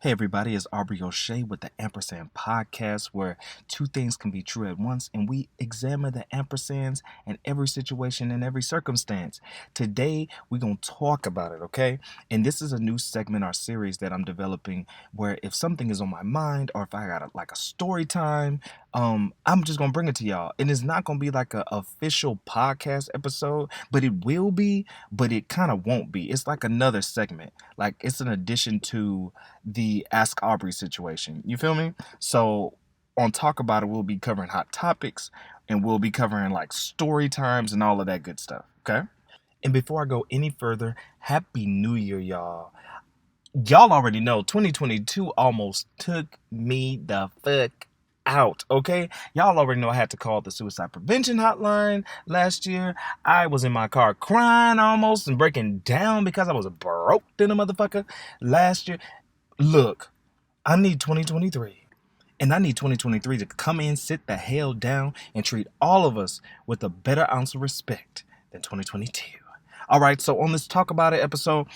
Hey everybody, it's Aubrey O'Shea with the Ampersand podcast, where two things can be true at once, and we examine the ampersands in every situation and every circumstance. Today, we're going to talk about it, okay? And this is a new segment or series that I'm developing where if something is on my mind or if I got a story time, I'm just going to bring it to y'all. And it's not going to be like an official podcast episode, but it will be, but it kind of won't be. It's like another segment. Like it's an addition to the Ask Aubrey situation. You feel me? So on Talk About It, we'll be covering hot topics and we'll be covering like story times and all of that good stuff. Okay? And before I go any further, Happy New Year, y'all. Y'all already know 2022 almost took me the fuck out, okay? Y'all already know I had to call the suicide prevention hotline last year. I was in my car crying almost and breaking down because I was broke than a motherfucker last year. Look, I need 2023. And I need 2023 to come in, sit the hell down, and treat all of us with a better ounce of respect than 2022. All right, so on this Talk About It episode,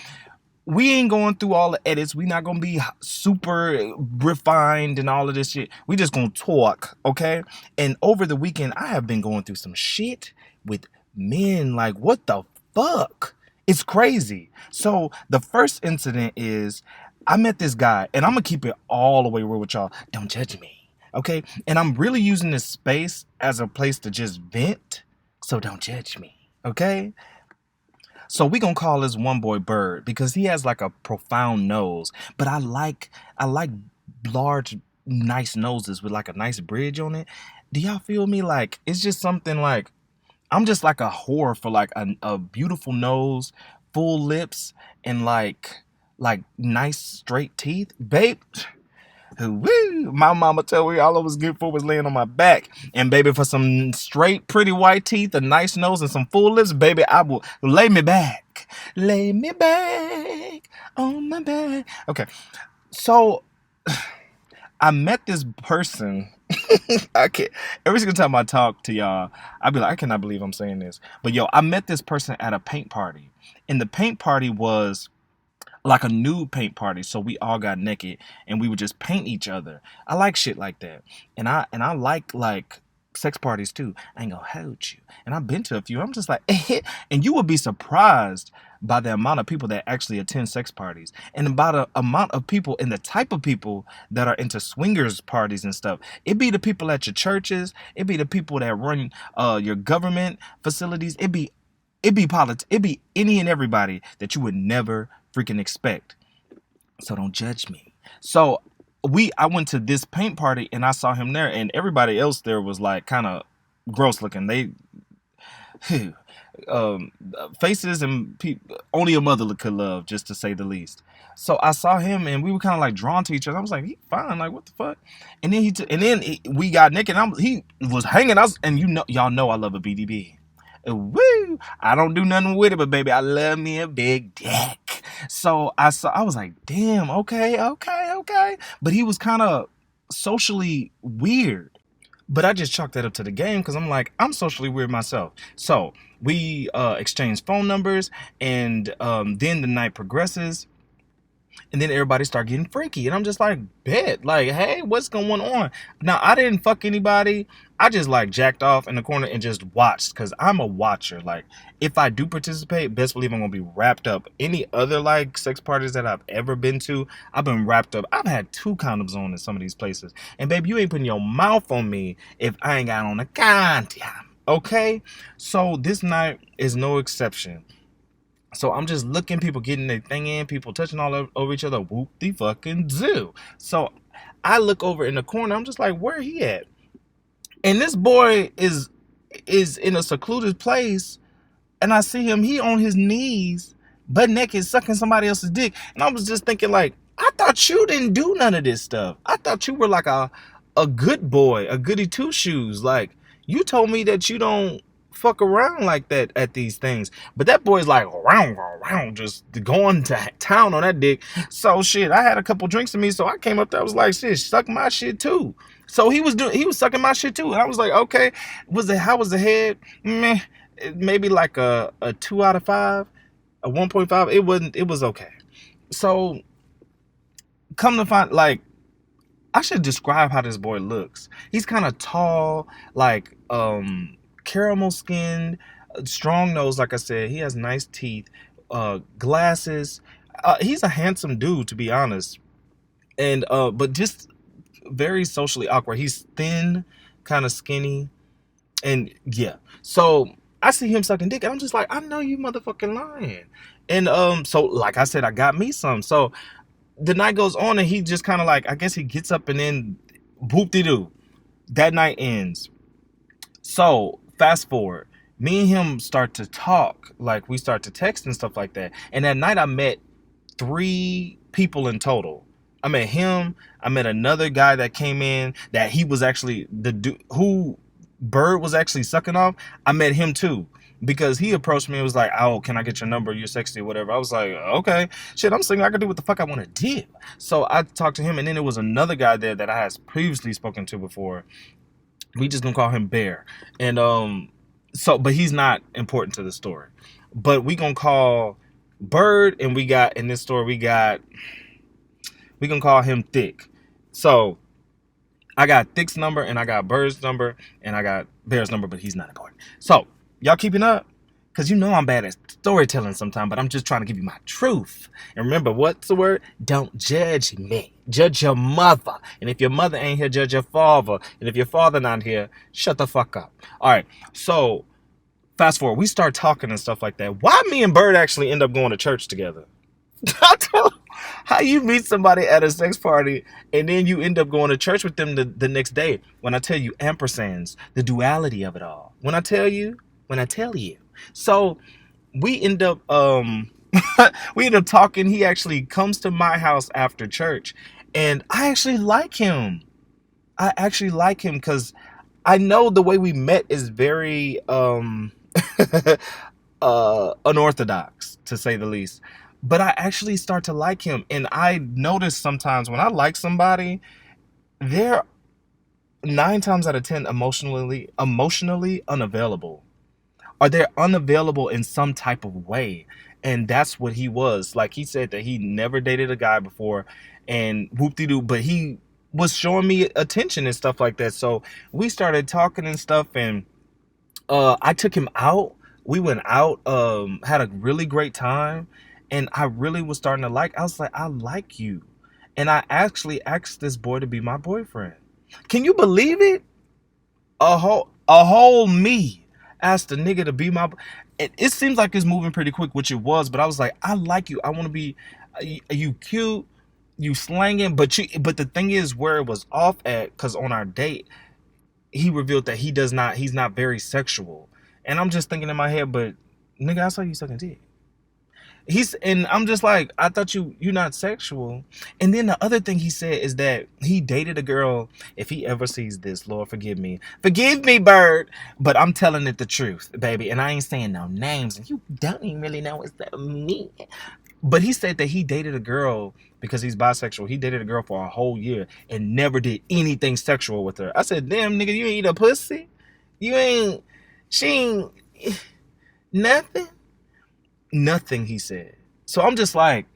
we ain't going through all the edits. We not gonna be super refined and all of this shit. We just gonna talk, okay? And over the weekend, I have been going through some shit with men. Like, what the fuck? It's crazy. So the first incident is I met this guy, and I'm gonna keep it all the way real with y'all. Don't judge me, okay? And I'm really using this space as a place to just vent. So don't judge me, okay? So we gonna call this one boy Bird because he has like a profound nose. But I like large, nice noses with like a nice bridge on it. Do y'all feel me? Like it's just something like I'm just like a whore for like a beautiful nose, full lips, and like nice straight teeth, babe. Woo! My mama tell me all I was good for was laying on my back. And baby, for some straight, pretty white teeth, a nice nose, and some full lips, baby, I will lay me back. Lay me back on my back. Okay, so I met this person. I can't. Every single time I talk to y'all, I be like, I cannot believe I'm saying this. But yo, I met this person at a paint party. And the paint party was like a nude paint party, so we all got naked and we would just paint each other. I like shit like that, and I like sex parties too. I ain't gonna hold you, and I've been to a few. I'm just like, and you would be surprised by the amount of people that actually attend sex parties, and about the amount of people and the type of people that are into swingers parties and stuff. It be the people at your churches. It be the people that run your government facilities. It be politics. It be any and everybody that you would never freaking expect. So don't judge me. So I went to this paint party and I saw him there, and everybody else there was like kind of gross looking. They um, faces and only a mother could love, just to say the least. So I saw him and we were kind of like drawn to each other. I was like, he fine, like what the fuck? And then we got naked. He was hanging us, and y'all know I love a BDB. Woo! I don't do nothing with it, but baby, I love me a big dick. So I was like, damn, okay. But he was kind of socially weird. But I just chalked that up to the game because I'm like, I'm socially weird myself. So we exchanged phone numbers, and then the night progresses. And then everybody start getting freaky. And I'm just like, bet. Like, hey, what's going on? Now, I didn't fuck anybody. I just like jacked off in the corner and just watched because I'm a watcher. Like, if I do participate, best believe I'm going to be wrapped up. Any other like sex parties that I've ever been to, I've been wrapped up. I've had 2 condoms on in some of these places. And baby, you ain't putting your mouth on me if I ain't got on a condom. Okay? So this night is no exception. So I'm just looking, people getting their thing in, people touching all over each other, whoop the fucking zoo. So I look over in the corner, I'm just like, where he at? And this boy is in a secluded place, and I see him, he on his knees, butt naked, sucking somebody else's dick. And I was just thinking like, I thought you didn't do none of this stuff. I thought you were like a good boy, a goody two shoes. Like, you told me that you don't fuck around like that at these things. But that boy's like round, just going to town on that dick. So shit, I had a couple drinks in me, so I came up there, I was like, shit, suck my shit too. So he was sucking my shit too. And I was like, okay, how was the head? Meh, maybe like a 2 out of 5, a 1.5. It was okay. So come to find, like, I should describe how this boy looks. He's kind of tall, like caramel skinned, strong nose. Like I said, he has nice teeth, glasses. He's a handsome dude, to be honest, and but just very socially awkward. He's thin, kind of skinny, and yeah. So I see him sucking dick, and I'm just like, I know you motherfucking lying. And so like I said, I got me some. So the night goes on, and he just kind of like, I guess he gets up, and then whoop de doo, that night ends. So fast forward, me and him start to talk, like we start to text and stuff like that. And that night I met three people in total. I met him. I met another guy that came in that he was actually the dude who Bird was actually sucking off. I met him too because he approached me and was like, "Oh, can I get your number? You're sexy or whatever." I was like, "Okay, shit, I'm single. I can do what the fuck I want to do." So I talked to him, and then there was another guy there that I had previously spoken to before. We just gonna call him Bear, and so but he's not important to the story. But we gonna call Bird, and we got in this story we gonna call him Thick. So I got Thick's number, and I got Bird's number, and I got Bear's number, but he's not important. So y'all keeping up? Cause you know I'm bad at storytelling sometimes, but I'm just trying to give you my truth. And remember, what's the word? Don't judge me. Judge your mother. And if your mother ain't here, judge your father. And if your father not here, shut the fuck up. All right. So fast forward, we start talking and stuff like that. Why me and Bird actually end up going to church together? How you meet somebody at a sex party and then you end up going to church with them the next day? When I tell you, ampersands, the duality of it all. When I tell you. So we end up we end up talking. He actually comes to my house after church, and I actually like him. Because I know the way we met is very unorthodox, to say the least. But I actually start to like him, and I notice sometimes when I like somebody, they're 9 times out of 10 emotionally unavailable, or they're unavailable in some type of way. And that's what he was. Like, he said that he never dated a guy before, and whoop-de-doo, but he was showing me attention and stuff like that. So we started talking and stuff, and I took him out. We went out, had a really great time, and I really was starting to like. I was like, I like you, and I actually asked this boy to be my boyfriend. Can you believe it? A whole me asked a nigga to be my. It seems like it's moving pretty quick, which it was, but I was like, I like you. I want to be. You cute, you slanging, but the thing is, where it was off at, because on our date, he revealed that he's not very sexual. And I'm just thinking in my head, but nigga, I saw you sucking dick. And I'm just like, I thought you're not sexual. And then the other thing he said is that he dated a girl. If he ever sees this, Lord forgive me, Bird, but I'm telling it the truth, baby, and I ain't saying no names, and you don't even really know what's that mean. But he said that he dated a girl because he's bisexual. He dated a girl for a whole year and never did anything sexual with her. I said, damn, nigga, you ain't eat a pussy? She ain't, nothing? Nothing, he said. So I'm just like,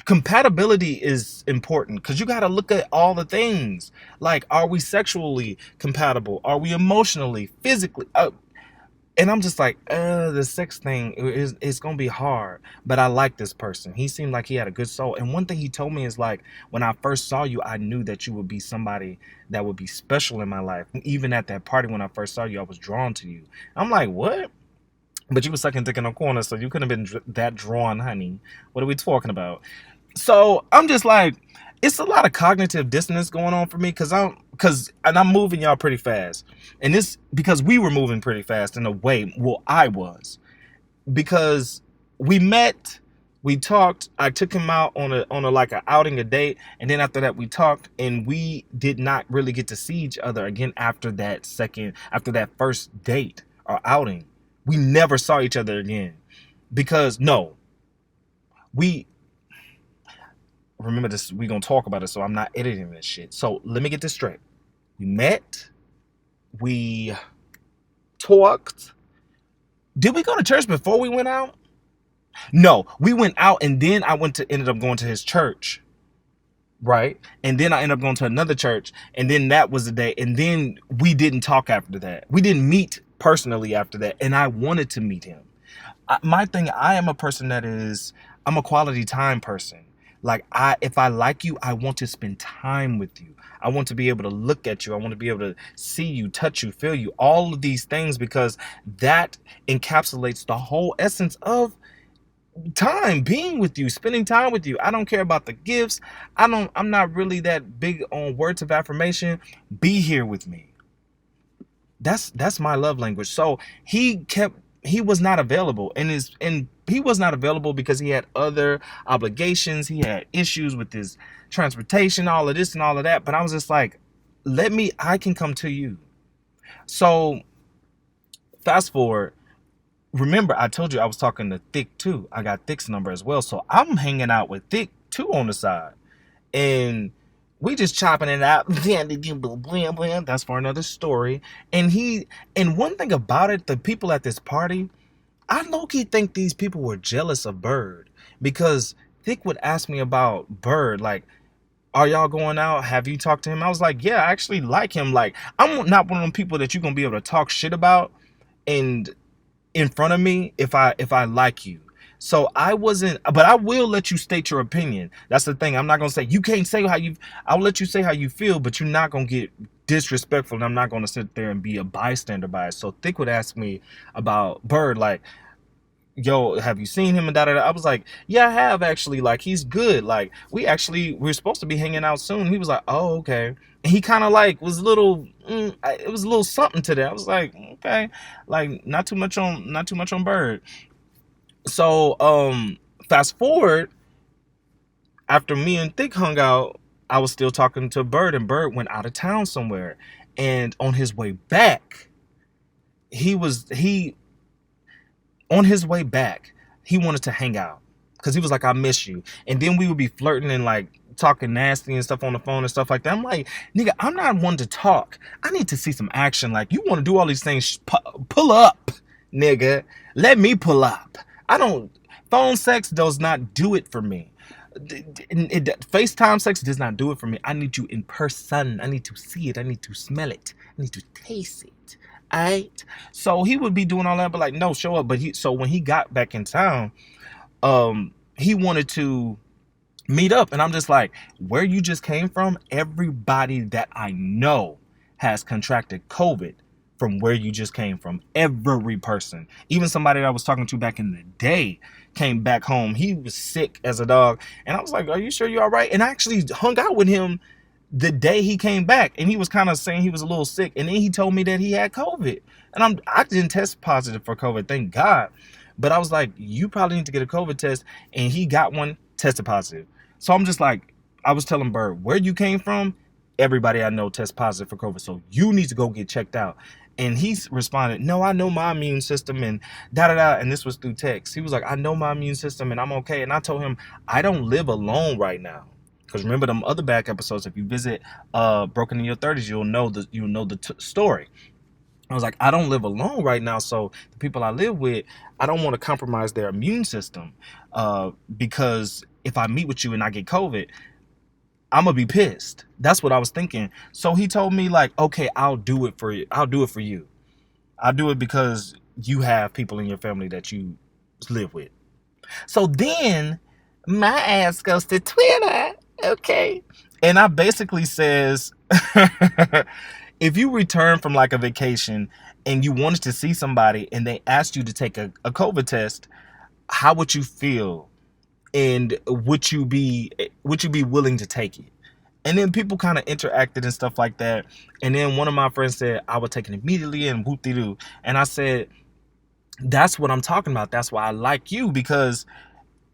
compatibility is important because you got to look at all the things. Like, are we sexually compatible? Are we emotionally, physically? And I'm just like, the sex thing it's gonna be hard. But I like this person. He seemed like he had a good soul. And one thing he told me is like, when I first saw you, I knew that you would be somebody that would be special in my life. Even at that party when I first saw you, I was drawn to you. I'm like, what? But you was sucking dick in the corner, so you couldn't have been that drawn, honey. What are we talking about? So I'm just like, it's a lot of cognitive dissonance going on for me and I'm moving y'all pretty fast. And this because we were moving pretty fast in a way. Well, I was, because we met, we talked. I took him out on a like an outing, a date, and then after that we talked, and we did not really get to see each other again after that first date or outing. We never saw each other again because we remember this. We gonna talk about it, so I'm not editing this shit. So let me get this straight. We met, we talked. Did we go to church before we went out? No, we went out, and then I ended up going to his church. right? And then I ended up going to another church, and then that was the day, and then we didn't talk after that. We didn't meet personally after that, and I wanted to meet him. My thing, I am a person that is, I'm a quality time person. Like, if I like you, I want to spend time with you. I want to be able to look at you. I want to be able to see you, touch you, feel you, all of these things, because that encapsulates the whole essence of time, being with you, spending time with you. I don't care about the gifts. I'm not really that big on words of affirmation. Be here with me. That's my love language. So he was not available, and he was not available because he had other obligations. He had issues with his transportation, all of this and all of that. But I was just like, I can come to you. So fast forward. Remember, I told you I was talking to Thick too. I got Thick's number as well. So I'm hanging out with Thick too on the side. And we just chopping it out. That's for another story. And one thing about it, the people at this party, I low-key think these people were jealous of Bird, because Thick would ask me about Bird, like, are y'all going out? Have you talked to him? I was like, yeah, I actually like him. Like, I'm not one of them people that you're gonna be able to talk shit about and in front of me if I like you. So I wasn't, but I will let you state your opinion. That's the thing. I'm not gonna say you can't say how you. I'll let you say how you feel, but you're not gonna get disrespectful, and I'm not gonna sit there and be a bystander by it. So Thick would ask me about Bird, like, yo, have you seen him and da da da. I was like, yeah, I have actually. Like, he's good. Like, we're supposed to be hanging out soon. He was like, oh, okay. And he kind of like was a little, it was a little something to that. I was like, okay, like not too much on Bird. So fast forward, after me and Thick hung out, I was still talking to Bird, and Bird went out of town somewhere. And on his way back, he on his way back, he wanted to hang out because he was like, I miss you. And then we would be flirting and like talking nasty and stuff on the phone and stuff like that. I'm like, nigga, I'm not one to talk. I need to see some action. Like, you want to do all these things, pull up, nigga. Let me pull up. I don't, phone sex does not do it for me. FaceTime sex does not do it for me. I need you in person. I need to see it. I need to smell it. I need to taste it. Alright. So he would be doing all that, but like, no, show up. But so when he got back in town, he wanted to meet up, and I'm just like, where you just came from, everybody that I know has contracted COVID from where you just came from. Every person, even somebody that I was talking to back in the day, came back home. He was sick as a dog, and I was like, are you sure you're all right? And I actually hung out with him the day he came back, and he was kind of saying he was a little sick, and then he told me that he had COVID, and I didn't test positive for COVID, thank God. But I was like, you probably need to get a COVID test, and he got one, tested positive. So I'm just like, I was telling Bird, where you came from, everybody I know tests positive for COVID, so you need to go get checked out. And he responded, no, I know my immune system, and da da da. And this was through text. He was like, I know my immune system and I'm okay. And I told him, I don't live alone right now. Because remember them other back episodes, if you visit Broken in Your 30s, you'll know the story. I was like, I don't live alone right now, so the people I live with, I don't want to compromise their immune system, because if I meet with you and I get COVID, I'm gonna be pissed. That's what I was thinking. So he told me like, okay, I'll do it for you. I'll do it for you. I'll do it because you have people in your family that you live with. So then my ass goes to Twitter, okay, and I basically says, if you return from like a vacation and you wanted to see somebody and they asked you to take a COVID test, how would you feel? And would you be willing to take it? And then people kind of interacted and stuff like that. And then one of my friends said, I would take it immediately, and whoop-de-doo. And I said, that's what I'm talking about. That's why I like you, because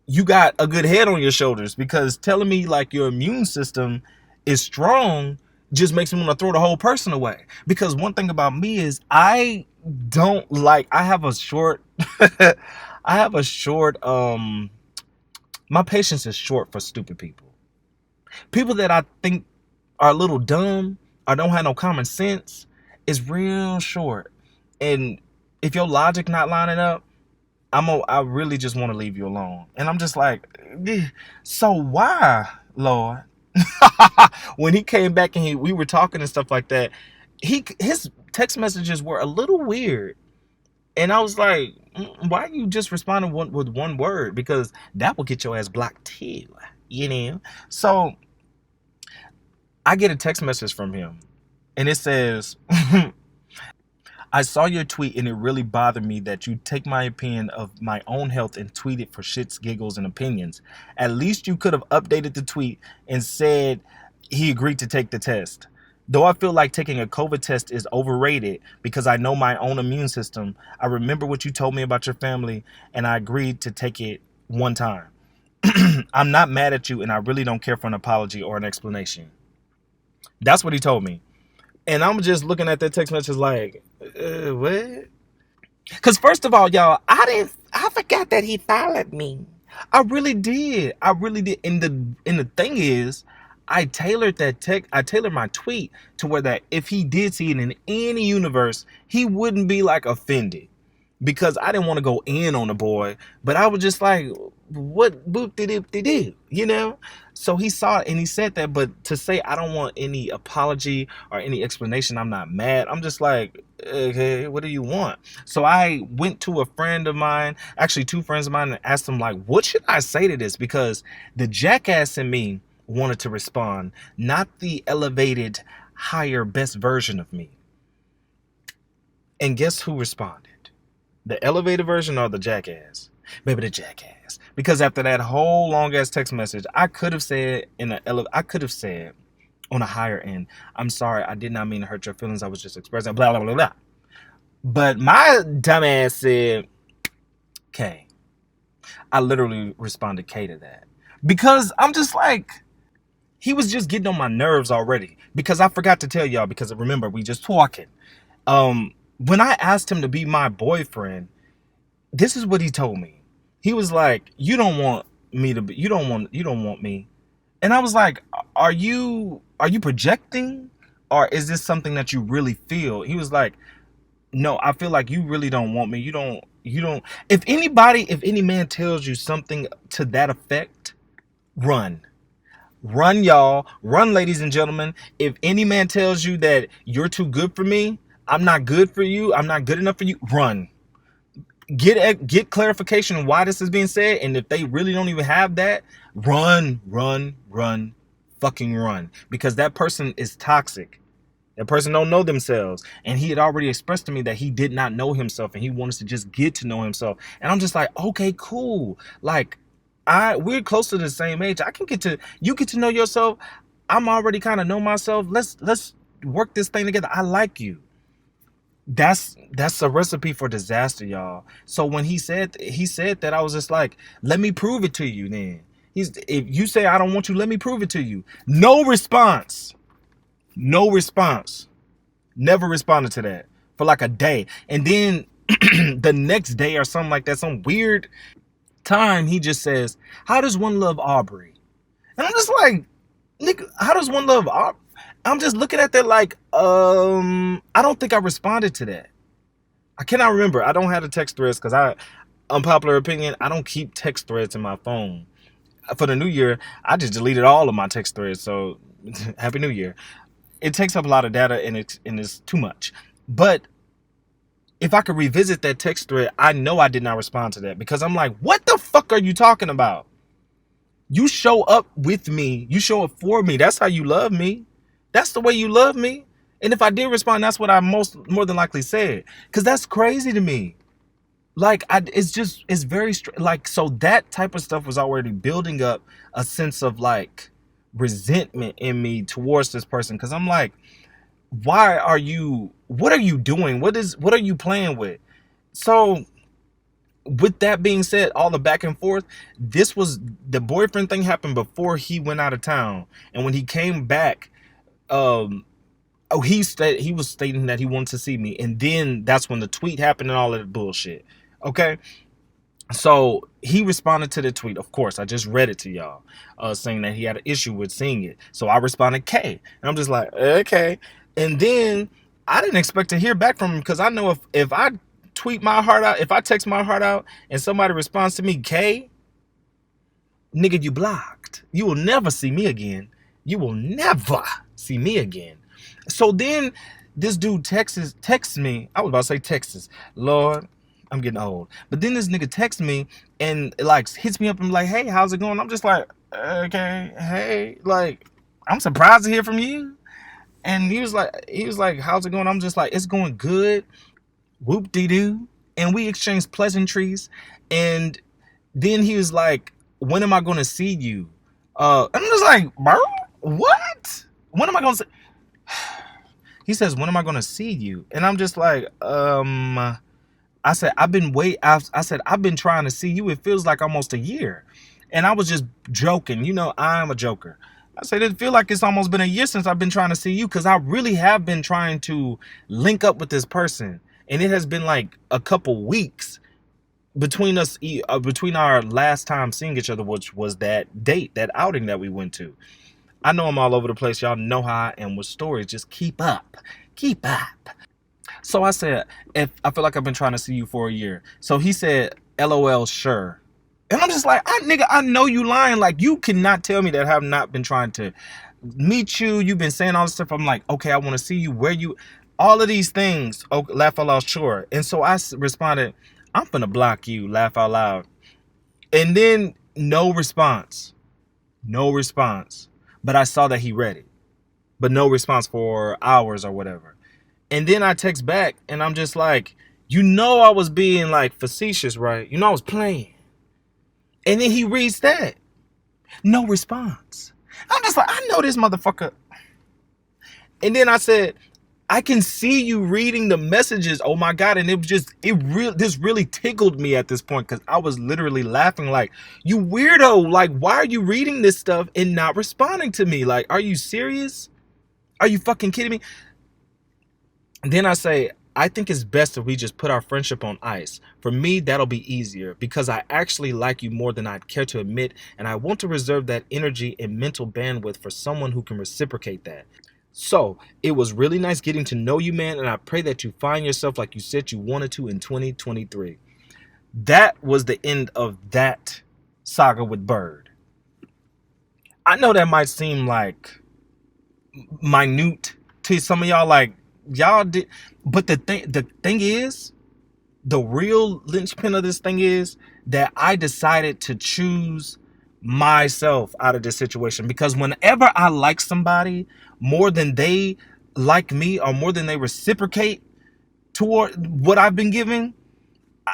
you got a good head on your shoulders. Because telling me like your immune system is strong just makes me want to throw the whole person away. Because one thing about me is I have a short my patience is short for stupid people. People that I think are a little dumb or don't have no common sense is real short. And if your logic not lining up, I really just want to leave you alone. And I'm just like, so why, Lord? When he came back and we were talking and stuff like that, his text messages were a little weird. And I was like, why you just responding with one word? Because that will get your ass blocked too, you know? So I get a text message from him and it says, I saw your tweet and it really bothered me that you take my opinion of my own health and tweet it for shits, giggles, and opinions. At least you could have updated the tweet and said he agreed to take the test. Though I feel like taking a COVID test is overrated because I know my own immune system, I remember what you told me about your family and I agreed to take it one time. I'm not mad at you and I really don't care for an apology or an explanation. That's what he told me. And I'm just looking at that text message like, what? Because first of all, y'all, I forgot that he followed me. I really did. I really did. And the thing is, I tailored my tweet to where that if he did see it in any universe, he wouldn't be like offended. Because I didn't want to go in on the boy, but I was just like, what boop did it do, you know? So he saw it and he said that, but to say I don't want any apology or any explanation, I'm not mad. I'm just like, okay, what do you want? So I went to a friend of mine, actually two friends of mine, and asked them like, what should I say to this? Because the jackass in me wanted to respond, not the elevated, higher, best version of me. And guess who responded? The elevated version or the jackass? Maybe the jackass. Because after that whole long ass text message, I could have said on a higher end, I'm sorry, I did not mean to hurt your feelings. I was just expressing blah blah blah blah. But my dumbass said K. I literally responded K to that. Because I'm just like, he was just getting on my nerves already. Because I forgot to tell y'all, because remember, we just talking. When I asked him to be my boyfriend, this is what he told me. He was like, you don't want me. And I was like, are you projecting? Or is this something that you really feel? He was like, no, I feel like you really don't want me. You don't. If any man tells you something to that effect, run. Run, y'all. Run, ladies and gentlemen. If any man tells you that you're too good for me, I'm not good for you, I'm not good enough for you, run. Get clarification why this is being said, and if they really don't even have that, run, fucking run. Because that person is toxic. That person don't know themselves. And he had already expressed to me that he did not know himself and he wanted to just get to know himself. And I'm just like, okay, cool. Like, we're close to the same age. You get to know yourself. I'm already kind of know myself. Let's work this thing together. I like you. That's a recipe for disaster, y'all. So when he said that, I was just like, let me prove it to you then. If you say I don't want you, let me prove it to you. No response. No response. Never responded to that for like a day. And then the next day or something like that, some weird time, he just says, how does one love Aubrey? And I'm just like, nigga, how does one love Aubrey? I'm just looking at that like, I don't think I responded to that. I cannot remember. I don't have the text threads because unpopular opinion, I don't keep text threads in my phone. For the new year, I just deleted all of my text threads. So happy new year. It takes up a lot of data and it's too much. But if I could revisit that text thread, I know I did not respond to that because I'm like, what the fuck are you talking about? You show up with me. You show up for me. That's how you love me. That's the way you love me. And if I did respond, that's what I more than likely said. Because that's crazy to me. Like, it's very, like, so that type of stuff was already building up a sense of, like, resentment in me towards this person. Because I'm like, what are you doing? What are you playing with? So with that being said, all the back and forth, the boyfriend thing happened before he went out of town. And when he came back, he was stating that he wanted to see me. And then that's when the tweet happened and all of that bullshit. Okay. So he responded to the tweet. Of course, I just read it to y'all, saying that he had an issue with seeing it. So I responded K. And I'm just like, okay. And then I didn't expect to hear back from him because I know if I tweet my heart out, if I text my heart out and somebody responds to me K, nigga, you blocked. You will never see me again. You will never see me again. So then this dude texts me. I was about to say Texas. Lord, I'm getting old. But then this nigga texts me and like hits me up and like, hey, how's it going? I'm just like, okay, hey, like, I'm surprised to hear from you. And he was like, how's it going? I'm just like, it's going good. Whoop de doo. And we exchanged pleasantries. And then he was like, when am I gonna see you? I'm just like, bro, what? When am I gonna see? He says, when am I gonna see you? And I'm just like, I said, I said, I've been trying to see you. It feels like almost a year. And I was just joking. You know, I'm a joker. I said, it feel like it's almost been a year since I've been trying to see you, because I really have been trying to link up with this person. And it has been like a couple weeks between us, between our last time seeing each other, which was that date, that outing that we went to. I know I'm all over the place. Y'all know how I am with stories. Just keep up. Keep up. So I said, if I feel like I've been trying to see you for a year. So he said, LOL, sure. And I'm just like, nigga, I know you lying. Like, you cannot tell me that I have not been trying to meet you. You've been saying all this stuff. I'm like, okay, I want to see you. Where you, all of these things. Oh, laugh out loud, sure. And so I responded, I'm finna block you, laugh out loud. And then no response. No response. But I saw that he read it. But no response for hours or whatever. And then I text back and I'm just like, you know, I was being like facetious, right? You know, I was playing. And then he reads that. No response. I'm just like, I know this motherfucker. And then I said, I can see you reading the messages. Oh my God. And it was just, this really tickled me at this point, because I was literally laughing like, you weirdo. Like, why are you reading this stuff and not responding to me? Like, are you serious? Are you fucking kidding me? And then I say, I think it's best if we just put our friendship on ice. For me, that'll be easier, because I actually like you more than I'd care to admit, and I want to reserve that energy and mental bandwidth for someone who can reciprocate that. So, it was really nice getting to know you, man, and I pray that you find yourself like you said you wanted to in 2023. That was the end of that saga with Bird. I know that might seem like minute to some of y'all, like, y'all did, but the thing is, the real linchpin of this thing is that I decided to choose myself out of this situation, because whenever I like somebody more than they like me, or more than they reciprocate toward what I've been giving,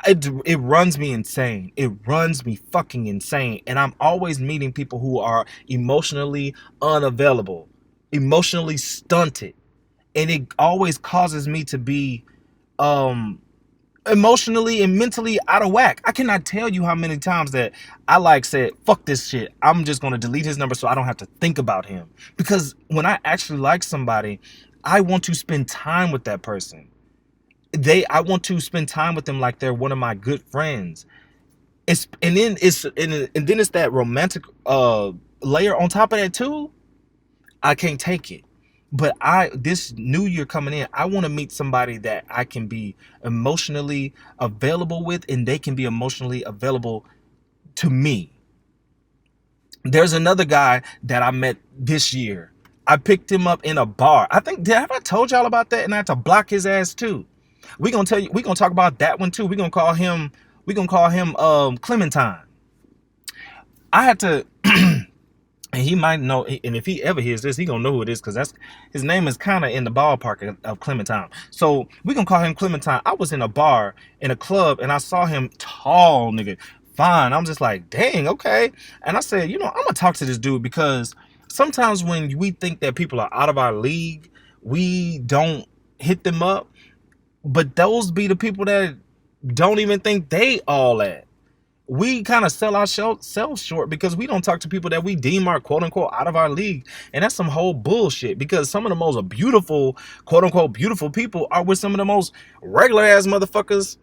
it runs me insane. It runs me fucking insane. And I'm always meeting people who are emotionally unavailable, emotionally stunted. And it always causes me to be emotionally and mentally out of whack. I cannot tell you how many times that I like said, fuck this shit, I'm just going to delete his number so I don't have to think about him. Because when I actually like somebody, I want to spend time with that person. I want to spend time with them like they're one of my good friends. And then it's that romantic layer on top of that too. I can't take it. But this new year coming in, I want to meet somebody that I can be emotionally available with, and they can be emotionally available to me. There's another guy that I met this year. I picked him up in a bar. Have I told y'all about that? And I had to block his ass too. We're gonna talk about that one too. We're gonna call him Clementine. I had to and he might know, and if he ever hears this, he gonna know who it is, because that's his name is kind of in the ballpark of Clementine. So we gonna call him Clementine. I was in a bar in a club and I saw him, tall nigga, fine. I'm just like, dang, okay. And I said, I'm gonna talk to this dude, because sometimes when we think that people are out of our league, we don't hit them up. But those be the people that don't even think they all at. We kind of sell ourselves short, because we don't talk to people that we deem are quote unquote out of our league. And that's some whole bullshit, because some of the most beautiful, quote unquote beautiful people are with some of the most regular ass motherfuckers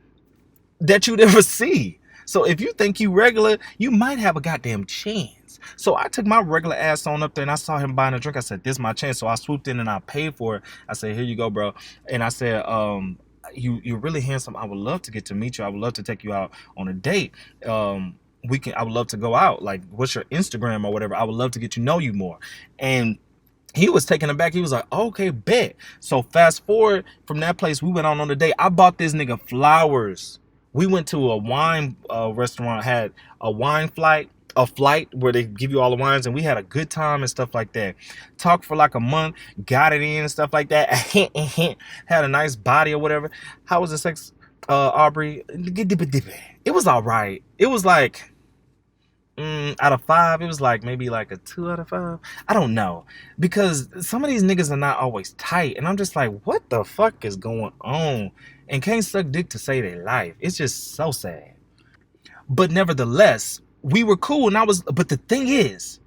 that you'd ever see. So if you think you regular, you might have a goddamn chance. So I took my regular ass on up there and I saw him buying a drink. I said, this is my chance. So I swooped in and I paid for it. I said, here you go, bro. And I said, you're really handsome. I would love to get to meet you. I would love to take you out on a date. I would love to go out. Like, what's your Instagram or whatever? I would love to get to know you more. And he was taken aback. He was like, okay, bet. So fast forward from that place, we went on a date. I bought this nigga flowers. We went to a wine restaurant, had a wine flight, a flight where they give you all the wines, and we had a good time and stuff like that. Talked for like a month, got it in and stuff like that. Had a nice body or whatever. How was the sex, Aubrey? It was all right. It was like, out of 5, it was like maybe like a 2 out of 5. I don't know, because some of these niggas are not always tight, and I'm just like, what the fuck is going on? And can't suck dick to save their life. It's just so sad. But nevertheless, we were cool, and but the thing is,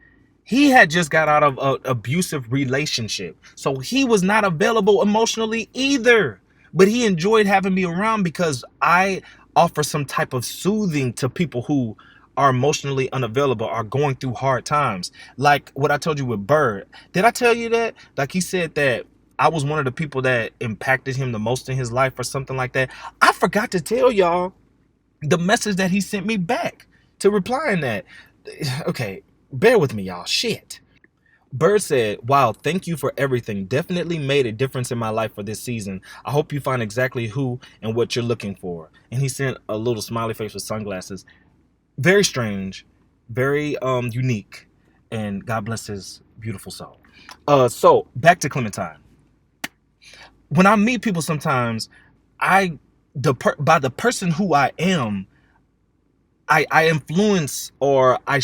he had just got out of an abusive relationship, so he was not available emotionally either. But he enjoyed having me around because I offer some type of soothing to people who are emotionally unavailable, are going through hard times. Like what I told you with Bird. Did I tell you that? Like, he said that I was one of the people that impacted him the most in his life or something like that. I forgot to tell y'all the message that he sent me back to replying that. Okay, bear with me, y'all. Shit. Bird said, wow, thank you for everything. Definitely made a difference in my life for this season. I hope you find exactly who and what you're looking for. And he sent a little smiley face with sunglasses. Very strange, very unique, and God bless his beautiful soul. So back to Clementine. When I meet people, sometimes by the person who I am, I influence, or I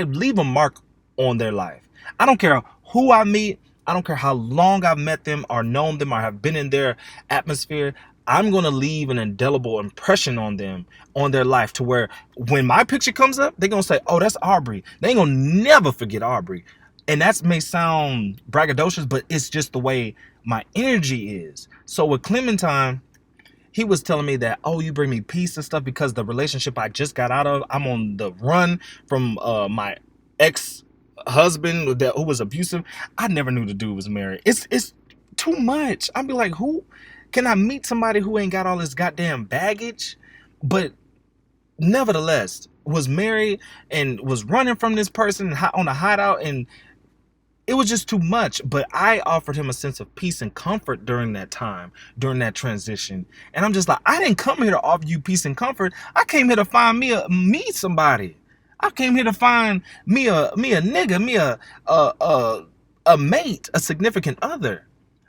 leave a mark on their life. I don't care who I meet. I don't care how long I've met them or known them or have been in their atmosphere. I'm going to leave an indelible impression on them, on their life, to where when my picture comes up, they're going to say, oh, that's Aubrey. They ain't going to never forget Aubrey. And that may sound braggadocious, but it's just the way my energy is. So with Clementine, he was telling me that, oh, you bring me peace and stuff because the relationship I just got out of, I'm on the run from my ex-husband who was abusive. I never knew the dude was married. It's too much. I'd be like, who? Can I meet somebody who ain't got all this goddamn baggage, but nevertheless was married and was running from this person on a hideout, and it was just too much. But I offered him a sense of peace and comfort during that time, during that transition. And I'm just like, I didn't come here to offer you peace and comfort. I came here to find me somebody. I came here to find me a nigga, me a mate, a significant other.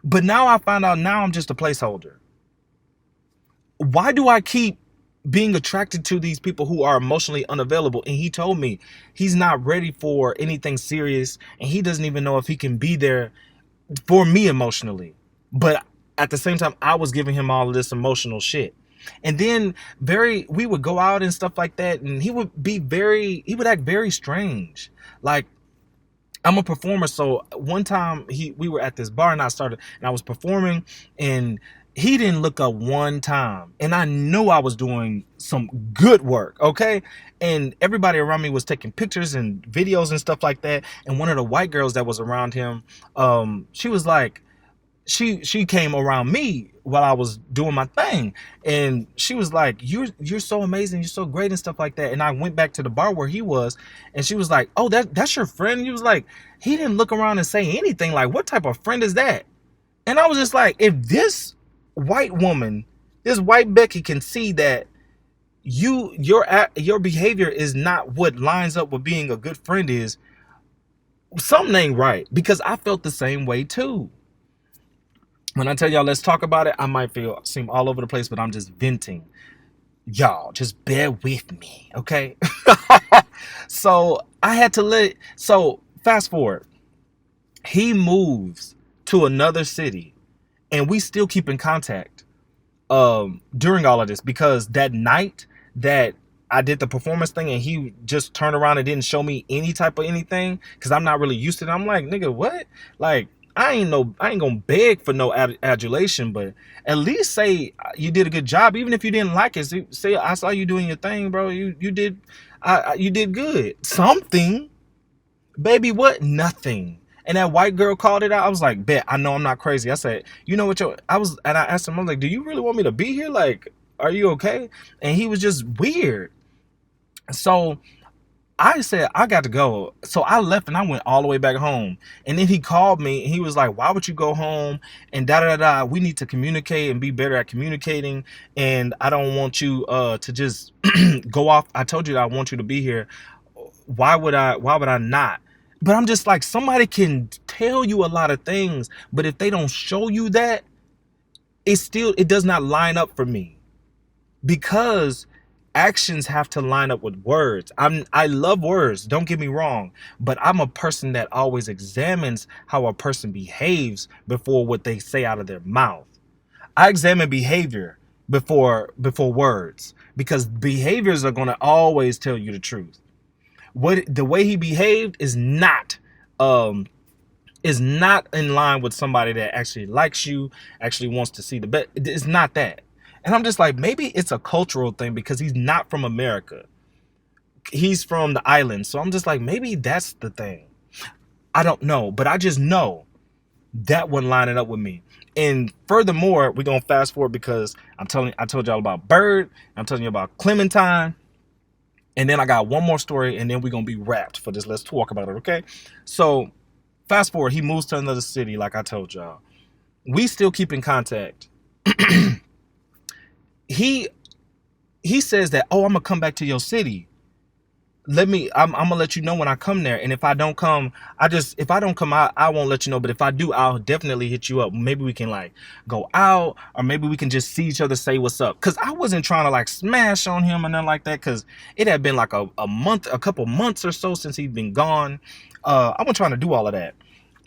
But now I find out, now I'm just a placeholder. Why do I keep being attracted to these people who are emotionally unavailable? And he told me he's not ready for anything serious, and he doesn't even know if he can be there for me emotionally. But at the same time, I was giving him all of this emotional shit. And then we would go out and stuff like that, and he would act very strange. Like, I'm a performer, so one time we were at this bar, and I was performing, and he didn't look up one time, and I knew I was doing some good work, okay? And everybody around me was taking pictures and videos and stuff like that. And one of the white girls that was around him, she was like, she came around me while I was doing my thing, and she was like, you're so amazing, you're so great and stuff like that. And I went back to the bar where he was, and she was like, oh, that's your friend? He was like, he didn't look around and say anything. Like, what type of friend is that? And I was just like, if this white woman, this white Becky, can see that your behavior is not what lines up with being a good friend, is something ain't right. Because I felt the same way too. When I tell y'all, let's talk about it, I might seem all over the place, but I'm just venting. Y'all, just bear with me, okay? So I had to fast forward. He moves to another city, and we still keep in contact during all of this, because that night that I did the performance thing and he just turned around and didn't show me any type of anything, because I'm not really used to it. I'm like, nigga, what? Like, I ain't gonna beg for no adulation, but at least say you did a good job. Even if you didn't like it, say I saw you doing your thing, bro. You did good. Something, baby. What? Nothing. And that white girl called it out. I was like, bet, I know I'm not crazy. I said, you know what, and I asked him, I was like, do you really want me to be here? Like, are you okay? And he was just weird. So I said, I got to go. So I left and I went all the way back home. And then he called me and he was like, why would you go home? And da da da. We need to communicate and be better at communicating. And I don't want you to just go off. I told you that I want you to be here. Why would I not? But I'm just like, somebody can tell you a lot of things, but if they don't show you that, it does not line up for me, because actions have to line up with words. I love words, don't get me wrong, but I'm a person that always examines how a person behaves before what they say out of their mouth. I examine behavior before words, because behaviors are going to always tell you the truth. What the way he behaved um is not in line with somebody that actually likes you, actually wants to see the best. It's not that. And I'm just like, maybe it's a cultural thing because he's not from America. He's from the island. So I'm just like, maybe that's the thing. I don't know, but I just know that one lining up with me. And furthermore, we're gonna fast forward because I told y'all about Bird, I'm telling you about Clementine, and then I got one more story, and then we're gonna be wrapped for this. Let's talk about it, okay? So fast forward, he moves to another city, like I told y'all. We still keep in contact. he he says that, oh, I'm gonna come back to your city. I'm gonna let you know when I come there. And if I don't come, if I don't come out, I won't let you know. But if I do, I'll definitely hit you up. Maybe we can like go out, or maybe we can just see each other, say what's up. Cause I wasn't trying to like smash on him or nothing like that. Cause it had been like a couple months or so since he'd been gone. I wasn't trying to do all of that.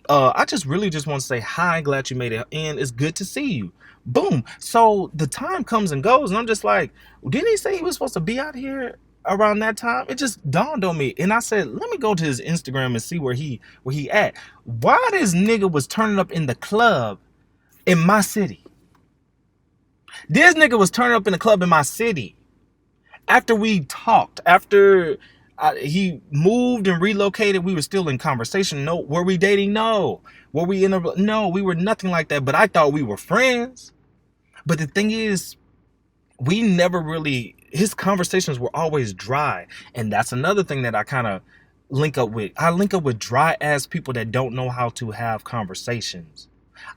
I just really just want to say hi, glad you made it in. It's good to see you. Boom. So the time comes and goes, and I'm just like, didn't he say he was supposed to be out here around that time? It just dawned on me, and I said, let me go to his Instagram and see where he at. Why this nigga was turning up in the club in my city? This nigga was turning up in the club in my city after we talked, after he moved and relocated. We were still in conversation. No, were we dating? No. Were we in a? No, we were nothing like that. But I thought we were friends. But the thing is, we never really. His conversations were always dry, and that's another thing that I kind of link up with. I link up with dry ass people that don't know how to have conversations.